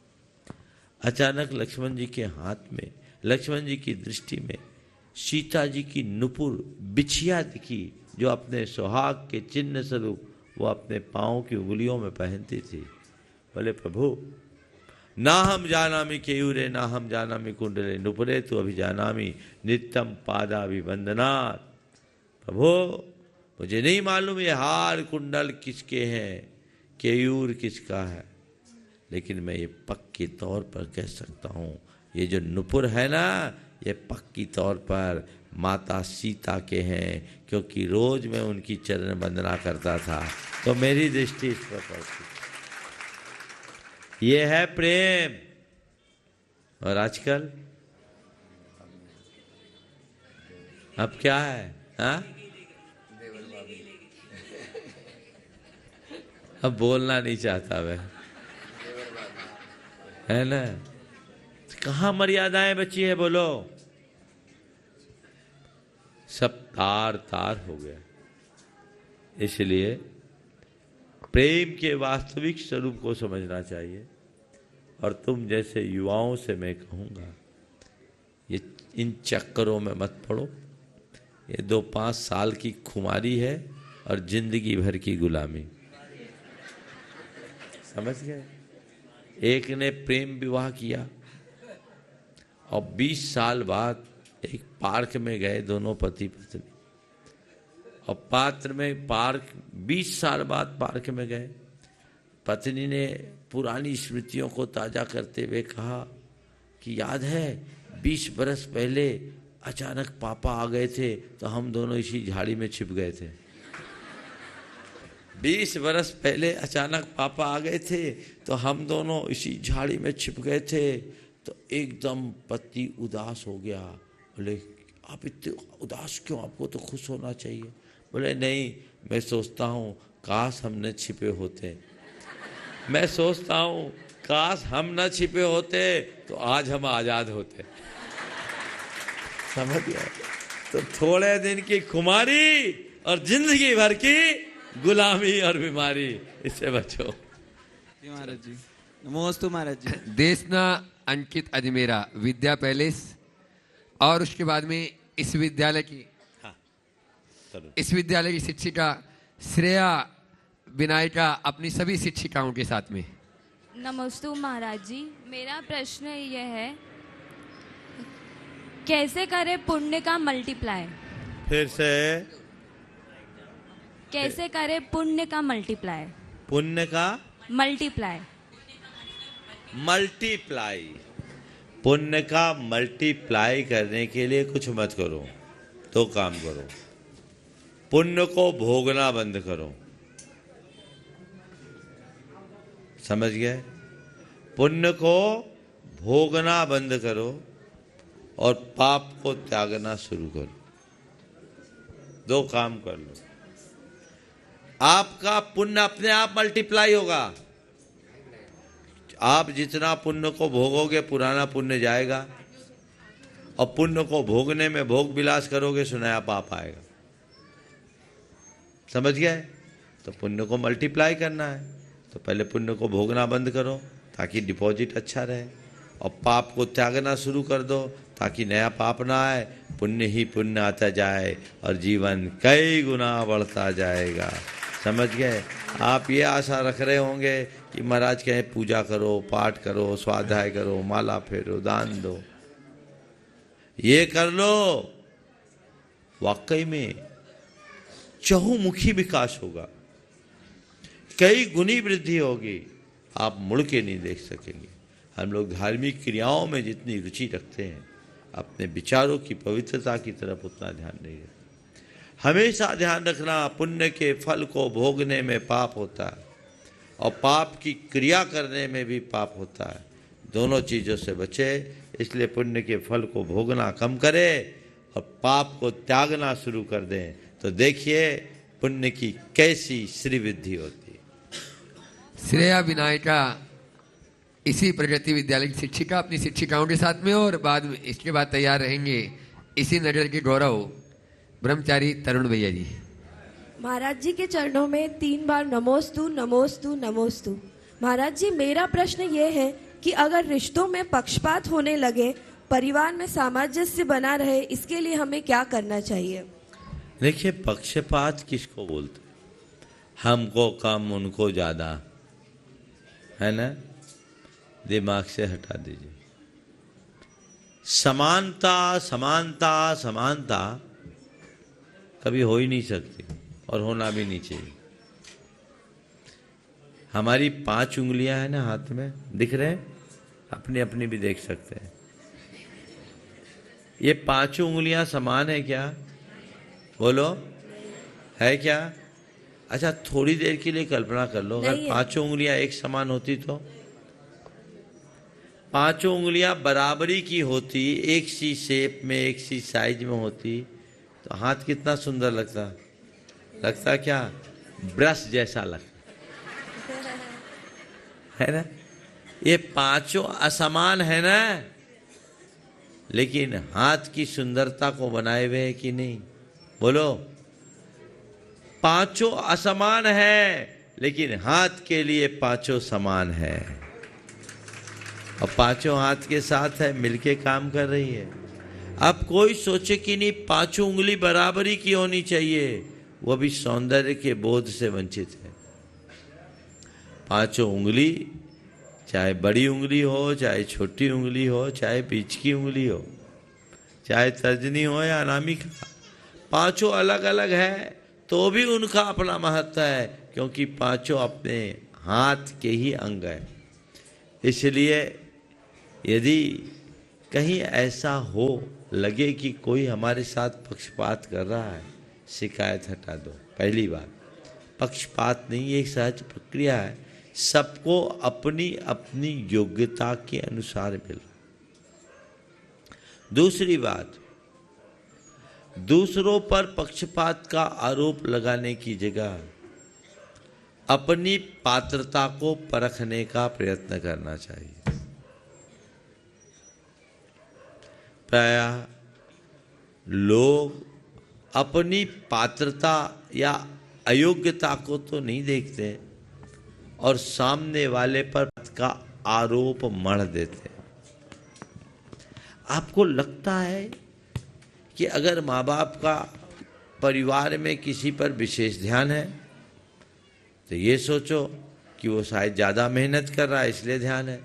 अचानक लक्ष्मण जी के हाथ में, लक्ष्मण जी की दृष्टि में सीता जी की नुपुर बिछिया दिखी, जो अपने सुहाग के चिन्ह स्वरूप वो अपने पाँव की उंगलियों में पहनती थी। बोले प्रभु, ना हम जानामि केयूरे ना हम जानामि कुंडले नुपुरे तो अभिजानामि नित्यम पादाभिवंदनात्। प्रभु मुझे नहीं मालूम ये हार कुंडल किसके हैं, केयूर किसका है, लेकिन मैं ये पक्के तौर पर कह सकता हूँ ये जो नुपुर है ना, ये पक्की तौर पर माता सीता के हैं, क्योंकि रोज मैं उनकी चरण वंदना करता था तो मेरी दृष्टि इस पर पड़ती। ये है प्रेम। और आजकल अब क्या है? हाँ, अब बोलना नहीं चाहता वह, है ना? कहाँ मर्यादाएं बची है? बोलो। सब तार तार हो गया। इसलिए प्रेम के वास्तविक स्वरूप को समझना चाहिए। और तुम जैसे युवाओं से मैं कहूँगा, ये इन चक्करों में मत पड़ो। ये 2-5 साल की खुमारी है और जिंदगी भर की गुलामी। समझ गए? एक ने प्रेम विवाह किया और 20 साल बाद एक पार्क में गए दोनों पति पत्नी, और पात्र में पार्क 20 साल बाद पार्क में गए। पत्नी ने पुरानी स्मृतियों को ताजा करते हुए कहा कि याद है 20 बरस पहले अचानक पापा आ गए थे तो हम दोनों इसी झाड़ी में छिप गए थे। 20 बरस पहले अचानक पापा आ गए थे तो हम दोनों इसी झाड़ी में छिप गए थे। तो एकदम पति उदास हो गया। बोले आप इतने उदास क्यों, आपको तो खुश होना चाहिए। बोले नहीं, मैं सोचता हूँ काश हम न छिपे होते। मैं सोचता हूँ काश हम न छिपे होते तो आज हम आजाद होते। समझ गए? तो थोड़े दिन की खुमारी और जिंदगी भर की गुलामी और बीमारी, इससे बचो। महाराज जी नमोस्तु। महाराज जी देशना अंकित अजमेरा विद्या पैलेस, और उसके बाद में इस विद्यालय की शिक्षिका श्रेया विनायका अपनी सभी शिक्षिकाओं के साथ में। नमस्ते महाराज जी, मेरा प्रश्न यह है, कैसे करें पुण्य का मल्टीप्लाई? फिर से कैसे करें पुण्य का मल्टीप्लाई? पुण्य का मल्टीप्लाई। मल्टीप्लाई। पुण्य का मल्टीप्लाई करने के लिए कुछ मत करो, 2 काम करो। पुण्य को भोगना बंद करो। समझ गए? पुण्य को भोगना बंद करो और पाप को त्यागना शुरू करो। 2 काम कर लो, आपका पुण्य अपने आप मल्टीप्लाई होगा। आप जितना पुण्य को भोगोगे पुराना पुण्य जाएगा, और पुण्य को भोगने में भोग विलास करोगे सुनाया पाप आएगा। समझ गए? तो पुण्य को मल्टीप्लाई करना है तो पहले पुण्य को भोगना बंद करो ताकि डिपॉजिट अच्छा रहे, और पाप को त्यागना शुरू कर दो ताकि नया पाप ना आए, पुण्य ही पुण्य आता जाए और जीवन कई गुना बढ़ता जाएगा। समझ गए? आप ये आशा रख रहे होंगे कि महाराज कहें पूजा करो, पाठ करो, स्वाध्याय करो, माला फेरो, दान दो, ये कर लो। वाकई में चहुमुखी विकास होगा, कई गुनी वृद्धि होगी, आप मुड़ के नहीं देख सकेंगे। हम लोग धार्मिक क्रियाओं में जितनी रुचि रखते हैं, अपने विचारों की पवित्रता की तरफ उतना ध्यान नहीं रखते। हमेशा ध्यान रखना, पुण्य के फल को भोगने में पाप होता है और पाप की क्रिया करने में भी पाप होता है। दोनों चीज़ों से बचे, इसलिए पुण्य के फल को भोगना कम करें और पाप को त्यागना शुरू कर दें, तो देखिए पुण्य की कैसी श्रीवृद्धि होती है। श्रेया विनायका इसी प्रगति विद्यालय की शिक्षिका अपनी शिक्षिकाओं के साथ में, और बाद में इसके बाद तैयार रहेंगे इसी नगर के गौरव ब्रह्मचारी तरुण भैया जी। महाराज जी के चरणों में 3 बार नमोस्तु नमोस्तु नमोस्तु। महाराज जी, मेरा प्रश्न ये है कि अगर रिश्तों में पक्षपात होने लगे, परिवार में सामंजस्य बना रहे, इसके लिए हमें क्या करना चाहिए? देखिए, पक्षपात किसको बोलते? हमको कम उनको ज्यादा, है ना? दिमाग से हटा दीजिए। समानता समानता समानता कभी हो ही नहीं सकती और होना भी नहीं चाहिए। हमारी 5 उंगलियां हैं ना हाथ में, दिख रहे हैं? अपनी अपनी भी देख सकते हैं। ये 5 उंगलियां समान है क्या? बोलो, है क्या? अच्छा, थोड़ी देर के लिए कल्पना कर लो, अगर 5 उंगलियां एक समान होती तो 5 उंगलियां बराबरी की होती, एक सी शेप में, एक सी साइज में होती, तो हाथ कितना सुंदर लगता। लगता क्या? ब्रश जैसा लगता है ना? ये 5 असमान है ना, लेकिन हाथ की सुंदरता को बनाए हुए है कि नहीं? बोलो, पांचों असमान है, लेकिन हाथ के लिए पांचों समान है, और पांचों हाथ के साथ है, मिलके काम कर रही है। अब कोई सोचे कि नहीं पांचों उंगली बराबरी की होनी चाहिए, वो भी सौंदर्य के बोध से वंचित है। पांचों उंगली, चाहे बड़ी उंगली हो, चाहे छोटी उंगली हो, चाहे बीच की उंगली हो, चाहे तर्जनी हो या अनामिका, पांचों अलग अलग है तो भी उनका अपना महत्व है, क्योंकि पांचों अपने हाथ के ही अंग है। इसलिए यदि कहीं ऐसा हो लगे कि कोई हमारे साथ पक्षपात कर रहा है, शिकायत हटा दो। पहली बात, पक्षपात नहीं, ये एक सहज प्रक्रिया है, सबको अपनी अपनी योग्यता के अनुसार मिल रहा। दूसरी बात, दूसरों पर पक्षपात का आरोप लगाने की जगह अपनी पात्रता को परखने का प्रयत्न करना चाहिए। प्रायः लोग अपनी पात्रता या अयोग्यता को तो नहीं देखते और सामने वाले पर का आरोप मढ़ देते। आपको लगता है कि अगर माँ बाप का परिवार में किसी पर विशेष ध्यान है तो ये सोचो कि वो शायद ज़्यादा मेहनत कर रहा है इसलिए ध्यान है,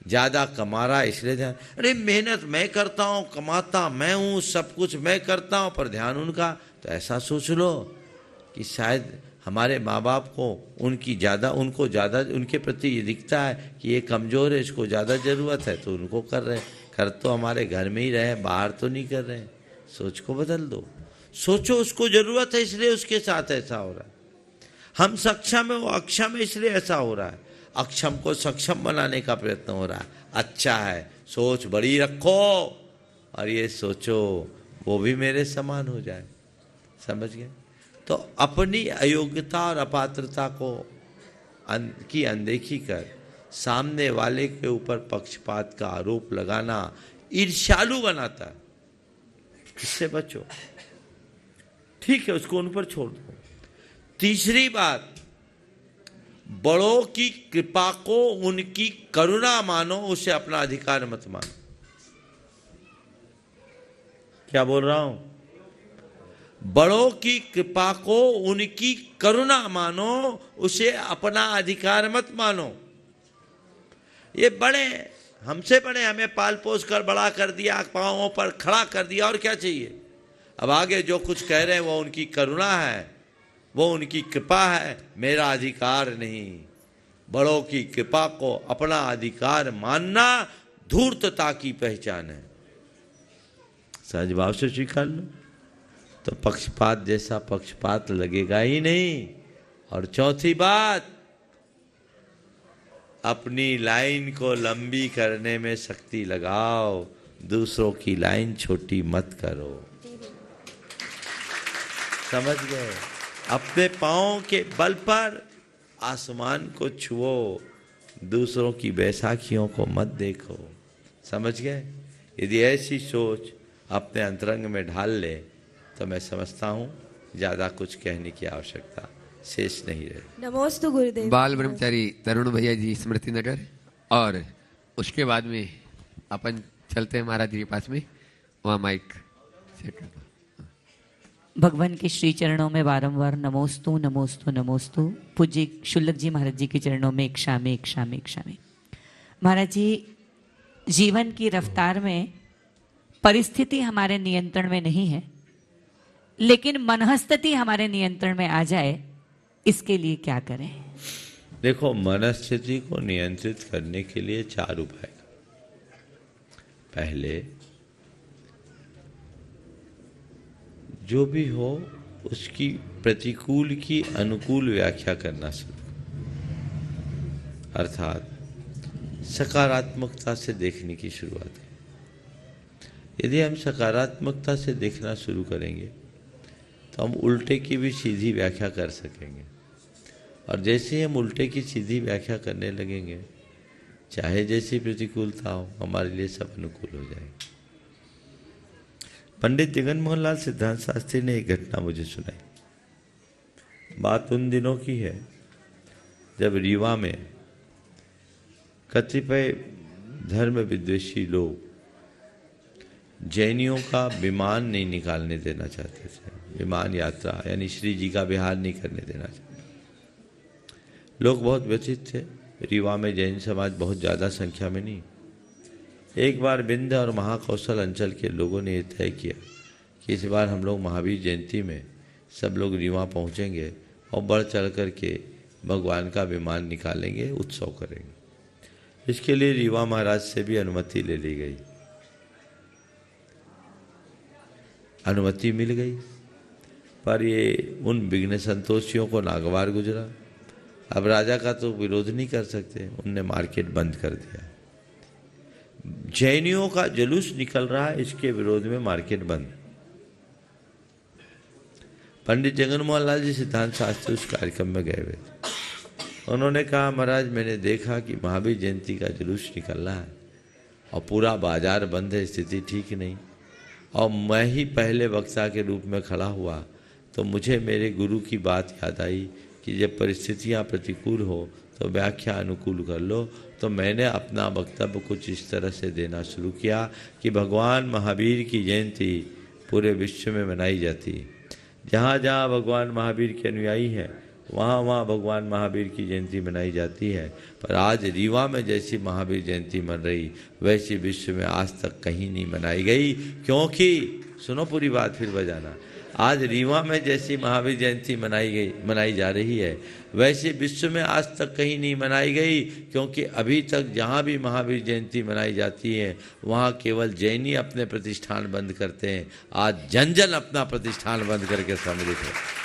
ज़्यादा कमा रहा है इसलिए ध्यान। अरे मेहनत मैं करता हूँ, कमाता मैं हूँ, सब कुछ मैं करता हूँ, पर ध्यान उनका। तो ऐसा सोच लो कि शायद हमारे माँ बाप को उनको ज़्यादा उनके प्रति ये दिखता है कि ये कमज़ोर है, इसको ज़्यादा ज़रूरत है, तो उनको कर रहे हैं। कर तो हमारे घर में ही रहे, बाहर तो नहीं कर रहे हैं। सोच को बदल दो, सोचो उसको ज़रूरत है इसलिए उसके साथ ऐसा हो रहा है। हम सक्षम है, वो अक्षम है इसलिए ऐसा हो रहा है। अक्षम को सक्षम बनाने का प्रयत्न हो रहा है। अच्छा है, सोच बड़ी रखो और ये सोचो वो भी मेरे समान हो जाए। समझ गए? तो अपनी अयोग्यता और अपात्रता की अनदेखी कर सामने वाले के ऊपर पक्षपात का आरोप लगाना ईर्ष्यालु बनाता है। इससे बचो। ठीक है, उसको उन पर छोड़ दो। तीसरी बात, बड़ों की कृपा को उनकी करुणा मानो, उसे अपना अधिकार मत मानो। क्या बोल रहा हूं? बड़ों की कृपा को उनकी करुणा मानो, उसे अपना अधिकार मत मानो। ये बड़े, हमसे बड़े, हमें पाल पोस कर बड़ा कर दिया, पांवों पर खड़ा कर दिया, और क्या चाहिए? अब आगे जो कुछ कह रहे हैं वो उनकी करुणा है, वो उनकी कृपा है, मेरा अधिकार नहीं। बड़ों की कृपा को अपना अधिकार मानना धूर्तता की पहचान है। सहज भाव से स्वीकार लो तो पक्षपात जैसा पक्षपात लगेगा ही नहीं। और चौथी बात, अपनी लाइन को लंबी करने में शक्ति लगाओ, दूसरों की लाइन छोटी मत करो। समझ गए? अपने पांवों के बल पर आसमान को छुओ, दूसरों की बैसाखियों को मत देखो। समझ गए? यदि ऐसी सोच अपने अंतरंग में ढाल ले तो मैं समझता हूँ ज़्यादा कुछ कहने की आवश्यकता शेष नहीं रहे। नमोस्तु गुरुदेव। बाल ब्रह्मचारी तरुण भैया जी स्मृति नगर, और उसके बाद में अपन चलते हैं महाराज जी के पास में, वहाँ माइक सेट कर दो। भगवान के श्री चरणों में बारंबार नमोस्तु नमोस्तु नमोस्तु। पूज्य शुल्लक जी महाराज जी के चरणों में एक शामी एक शामी एक शामी। महाराज जी, जीवन की रफ्तार में परिस्थिति हमारे नियंत्रण में नहीं है, लेकिन मनःस्थिति हमारे नियंत्रण में आ जाए, इसके लिए क्या करें? देखो, मनस्थिति को नियंत्रित करने के लिए 4 उपाय। पहले, जो भी हो उसकी प्रतिकूल की अनुकूल व्याख्या करना शुरू, अर्थात सकारात्मकता से देखने की शुरुआत है। यदि हम सकारात्मकता से देखना शुरू करेंगे तो हम उल्टे की भी सीधी व्याख्या कर सकेंगे, और जैसे ही हम उल्टे की सीधी व्याख्या करने लगेंगे, चाहे जैसी प्रतिकूलता हो, हमारे लिए सब अनुकूल हो जाएगी। पंडित जगन मोहन लाल सिद्धांत शास्त्री ने एक घटना मुझे सुनाई। बात उन दिनों की है जब रीवा में कतिपय धर्म विद्वेषी लोग जैनियों का विमान नहीं निकालने देना चाहते थे, विमान यात्रा यानी श्री जी का विहार नहीं करने देना चाहते। लोग बहुत व्यथित थे। रीवा में जैन समाज बहुत ज़्यादा संख्या में नहीं। एक बार विंध्य और महाकौशल अंचल के लोगों ने यह तय किया कि इस बार हम लोग महावीर जयंती में सब लोग रीवा पहुंचेंगे और बढ़ चढ़ कर के भगवान का विमान निकालेंगे, उत्सव करेंगे। इसके लिए रीवा महाराज से भी अनुमति ले ली गई। अनुमति मिल गई, पर ये उन विघ्न संतोषियों को नागवार गुजरा। अब राजा का तो विरोध नहीं कर सकते, उनने मार्केट बंद कर दिया। जैनियों का जुलूस निकल रहा है, इसके विरोध में मार्केट बंद। पंडित जगनमोहन लाल जी सिद्धांत शास्त्री उस कार्यक्रम में गए हुए थे। उन्होंने कहा, महाराज मैंने देखा कि महावीर जयंती का जुलूस निकल रहा है और पूरा बाजार बंद है, स्थिति ठीक नहीं, और मैं ही पहले वक्ता के रूप में खड़ा हुआ तो मुझे मेरे गुरु की बात याद आई कि जब परिस्थितियां प्रतिकूल हो तो व्याख्या अनुकूल कर लो। तो मैंने अपना वक्तव्य कुछ इस तरह से देना शुरू किया कि भगवान महावीर की जयंती पूरे विश्व में मनाई जाती है। जहाँ जहाँ भगवान महावीर के अनुयायी हैं वहाँ वहाँ भगवान महावीर की जयंती मनाई जाती है, पर आज रीवा में जैसी महावीर जयंती मन रही वैसी विश्व में आज तक कहीं नहीं मनाई गई। क्योंकि सुनो पूरी बात फिर बजाना, आज रीवा में जैसी महावीर जयंती मनाई जा रही है वैसे विश्व में आज तक कहीं नहीं मनाई गई। क्योंकि अभी तक जहाँ भी महावीर जयंती मनाई जाती है वहाँ केवल जैनी अपने प्रतिष्ठान बंद करते हैं। आज जन जन अपना प्रतिष्ठान बंद करके सम्मिलित है।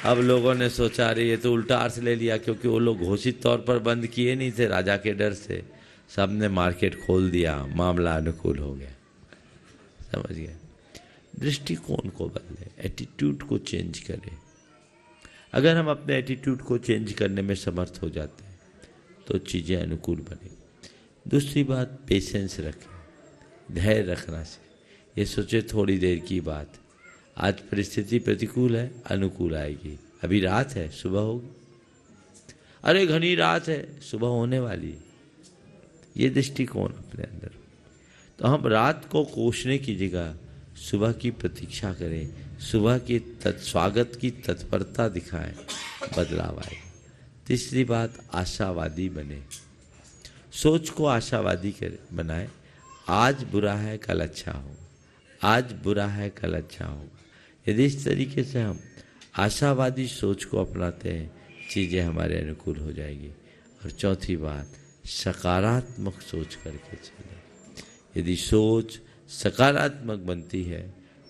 अब लोगों ने सोचा रही है तो उल्टा अर्थ ले लिया, क्योंकि वो लोग घोषित तौर पर बंद किए नहीं थे राजा के डर से, सबने मार्केट खोल दिया, मामला अनुकूल हो गया। समझ गए? दृष्टिकोण को बदले, एटीट्यूड को चेंज करें। अगर हम अपने एटीट्यूड को चेंज करने में समर्थ हो जाते हैं तो चीज़ें अनुकूल बनेंगी। दूसरी बात, पेशेंस रखें, धैर्य रखना से। ये सोचे थोड़ी देर की बात, आज परिस्थिति प्रतिकूल है, अनुकूल आएगी। अभी रात है, सुबह होगी। अरे घनी रात है, सुबह होने वाली। ये दृष्टिकोण अपने अंदर। तो हम रात को कोसने की जगह सुबह की प्रतीक्षा करें, सुबह के स्वागत की तत्परता दिखाएं, बदलाव आए। तीसरी बात, आशावादी बने, सोच को आशावादी बनाए। आज बुरा है कल अच्छा हो, आज बुरा है कल अच्छा होगा। यदि इस तरीके से हम आशावादी सोच को अपनाते हैं, चीज़ें हमारे अनुकूल हो जाएगी। और चौथी बात, सकारात्मक सोच करके चलें। यदि सोच सकारात्मक बनती है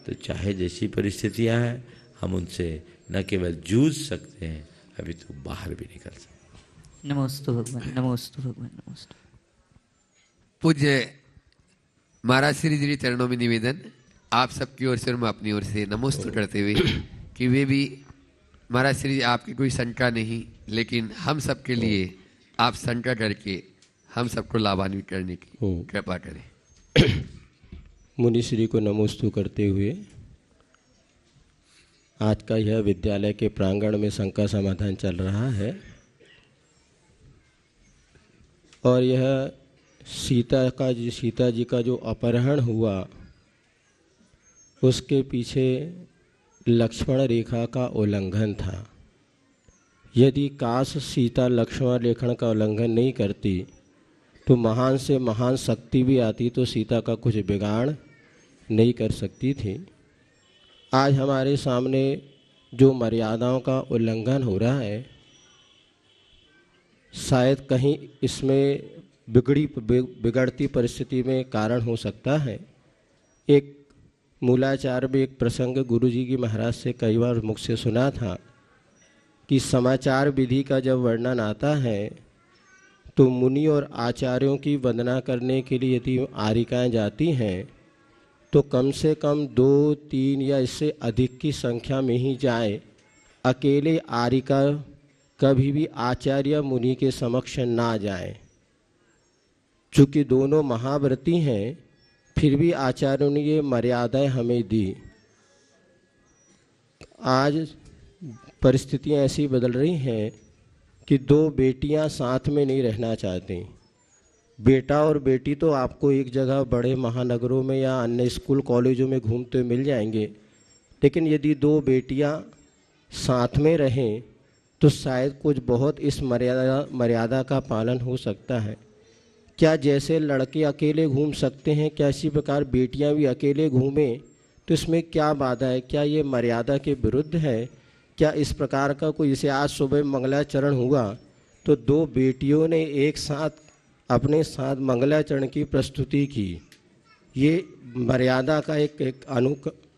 तो चाहे जैसी परिस्थितियां हैं हम उनसे न केवल जूझ सकते हैं, अभी तो बाहर भी निकल सकते हैं। नमोस्तु भगवान, नमोस्तु भगवान, नमोस्तु। पूज्य महाराज श्री जी चरणों में निवेदन, आप सबकी ओर से और मैं अपनी ओर से नमोस्तु करते हुए कि वे भी महाराज श्री आपकी कोई शंका नहीं, लेकिन हम सबके लिए आप शंका करके हम सबको लाभान्वित करने की कृपा करें। मुनि श्री को नमोस्तु करते हुए आज का यह विद्यालय के प्रांगण में शंका समाधान चल रहा है और यह सीता जी का जो अपहरण हुआ उसके पीछे लक्ष्मण रेखा का उल्लंघन था। यदि काश सीता लक्ष्मण रेखा का उल्लंघन नहीं करती तो महान से महान शक्ति भी आती तो सीता का कुछ बिगाड़ नहीं कर सकती थी। आज हमारे सामने जो मर्यादाओं का उल्लंघन हो रहा है, शायद कहीं इसमें बिगड़ती परिस्थिति में कारण हो सकता है। एक मूलाचार में एक प्रसंग गुरुजी की महाराज से कई बार मुख से सुना था कि समाचार विधि का जब वर्णन आता है तो मुनि और आचार्यों की वंदना करने के लिए यदि आरिकाएँ जाती हैं तो कम से कम 2, 3 या इससे अधिक की संख्या में ही जाए। अकेले आरिका कभी भी आचार्य मुनि के समक्ष ना जाए। चूँकि दोनों महाव्रती हैं, फिर भी आचार्यों ने ये मर्यादाएं हमें दी। आज परिस्थितियां ऐसी बदल रही हैं कि दो बेटियां साथ में नहीं रहना चाहती। बेटा और बेटी तो आपको एक जगह बड़े महानगरों में या अन्य स्कूल कॉलेजों में घूमते मिल जाएंगे, लेकिन यदि दो बेटियां साथ में रहें तो शायद कुछ बहुत इस मर्यादा का पालन हो सकता है। क्या जैसे लड़के अकेले घूम सकते हैं, क्या इसी प्रकार बेटियां भी अकेले घूमें? तो इसमें क्या बाधा है? क्या ये मर्यादा के विरुद्ध है? क्या इस प्रकार का कोई, जैसे आज सुबह मंगलाचरण हुआ तो दो बेटियों ने एक साथ अपने साथ मंगलाचरण की प्रस्तुति की, ये मर्यादा का एक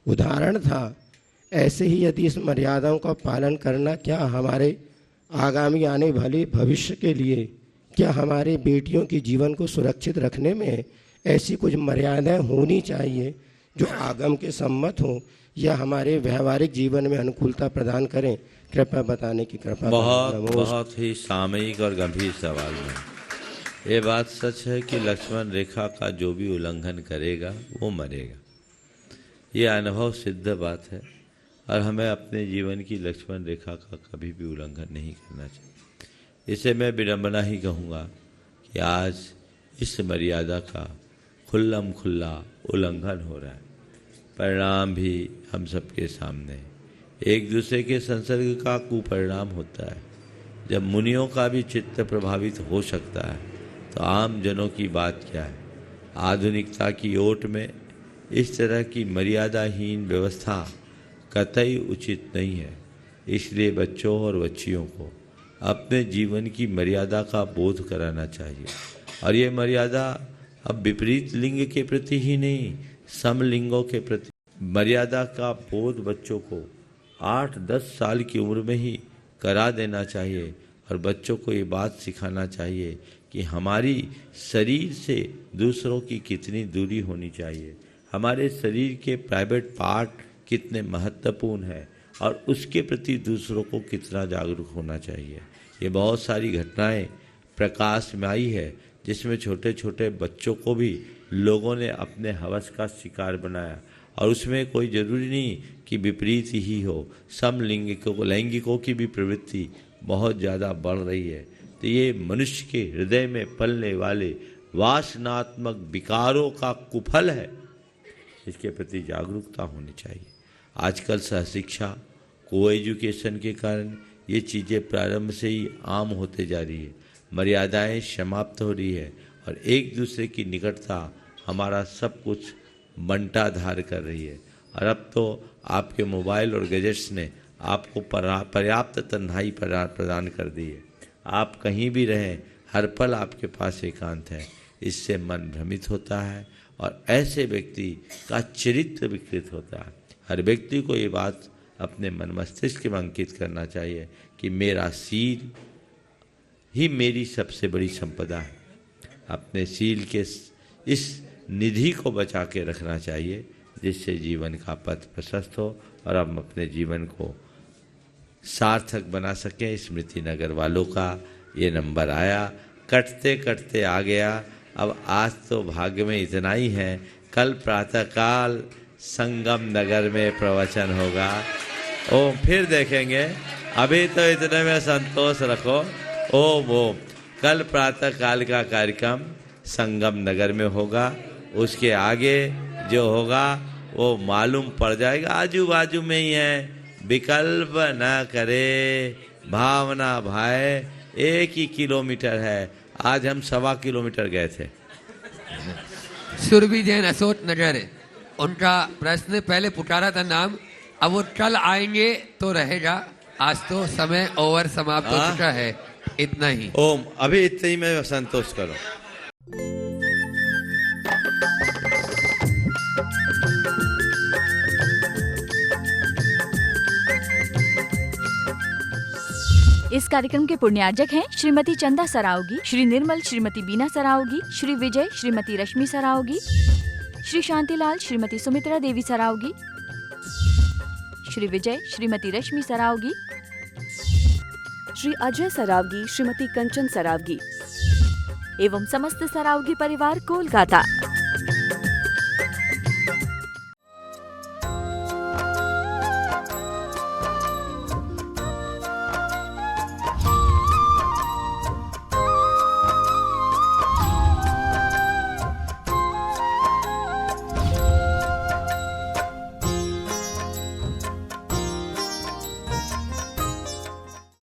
उदाहरण था। ऐसे ही यदि इस मर्यादाओं का पालन करना क्या हमारे आगामी आने वाले भविष्य के लिए, क्या हमारे बेटियों के जीवन को सुरक्षित रखने में ऐसी कुछ मर्यादाएं होनी चाहिए जो आगम के सम्मत हों या हमारे व्यवहारिक जीवन में अनुकूलता प्रदान करें? कृपया बताने की कृपा। बहुत ही सामयिक और गंभीर सवाल है। ये बात सच है कि लक्ष्मण रेखा का जो भी उल्लंघन करेगा वो मरेगा। ये अनुभव सिद्ध बात है और हमें अपने जीवन की लक्ष्मण रेखा का कभी भी उल्लंघन नहीं करना चाहिए। इसे मैं विडंबना ही कहूँगा कि आज इस मर्यादा का खुल्लम खुल्ला उल्लंघन हो रहा है। परिणाम भी हम सबके सामने है। एक दूसरे के संसर्ग का कुपरिणाम होता है। जब मुनियों का भी चित्त प्रभावित हो सकता है तो आम जनों की बात क्या है। आधुनिकता की ओट में इस तरह की मर्यादाहीन व्यवस्था कतई उचित नहीं है। इसलिए बच्चों और बच्चियों को अपने जीवन की मर्यादा का बोध कराना चाहिए। और ये मर्यादा अब विपरीत लिंग के प्रति ही नहीं, समलिंगों के प्रति मर्यादा का बोध बच्चों को 8-10 साल की उम्र में ही करा देना चाहिए। और बच्चों को ये बात सिखाना चाहिए कि हमारी शरीर से दूसरों की कितनी दूरी होनी चाहिए, हमारे शरीर के प्राइवेट पार्ट कितने महत्वपूर्ण हैं और उसके प्रति दूसरों को कितना जागरूक होना चाहिए। ये बहुत सारी घटनाएं प्रकाश में आई है जिसमें छोटे छोटे बच्चों को भी लोगों ने अपने हवस का शिकार बनाया। और उसमें कोई ज़रूरी नहीं कि विपरीत ही हो, लैंगिकों की भी प्रवृत्ति बहुत ज़्यादा बढ़ रही है। तो ये मनुष्य के हृदय में पलने वाले वासनात्मक विकारों का कुफल है। इसके प्रति जागरूकता होनी चाहिए। आजकल सहशिक्षा, को एजुकेशन के कारण ये चीज़ें प्रारंभ से ही आम होते जा रही है। मर्यादाएं समाप्त हो रही है और एक दूसरे की निकटता हमारा सब कुछ बंटाधार कर रही है। और अब तो आपके मोबाइल और गैजेट्स ने आपको पर्याप्त तन्हाई प्रदान कर दी है। आप कहीं भी रहें, हर पल आपके पास एकांत है। इससे मन भ्रमित होता है और ऐसे व्यक्ति का चरित्र विकृत होता है। हर व्यक्ति को ये बात अपने मन मस्तिष्क में अंकित करना चाहिए कि मेरा शील ही मेरी सबसे बड़ी संपदा है। अपने शील के इस निधि को बचा के रखना चाहिए जिससे जीवन का पथ प्रशस्त हो और हम अपने जीवन को सार्थक बना सकें। स्मृति नगर वालों का ये नंबर आया, कटते कटते आ गया। अब आज तो भाग्य में इतना ही है। कल प्रातःकाल संगम नगर में प्रवचन होगा। ओम, फिर देखेंगे। अभी तो इतने में संतोष रखो। ओम ओम। कल प्रातःकाल का कार्यक्रम संगम नगर में होगा। उसके आगे जो होगा वो मालूम पड़ जाएगा, आजू बाजू में ही है। विकल्प न करे, भावना भाई, 1 ही किलोमीटर है। आज हम 1.25 किलोमीटर गए थे। सुरभि जैन असोत नगर, उनका प्रश्न पहले पुकारा था नाम, अब वो कल आएंगे तो रहेगा। आज तो समय ओवर समाप्त हो चुका है। इतना ही। ओम, अभी इतने ही में संतोष करो। इस कार्यक्रम के पुण्यार्जक हैं श्रीमती चंदा सरावगी, श्री निर्मल श्रीमती बीना सरावगी, श्री विजय श्रीमती रश्मि सरावगी, श्री शांतिलाल श्रीमती सुमित्रा देवी सरावगी, श्री विजय श्रीमती रश्मि सरावगी, श्री अजय सरावगी, श्रीमती कंचन सरावगी एवं समस्त सरावगी परिवार कोलकाता।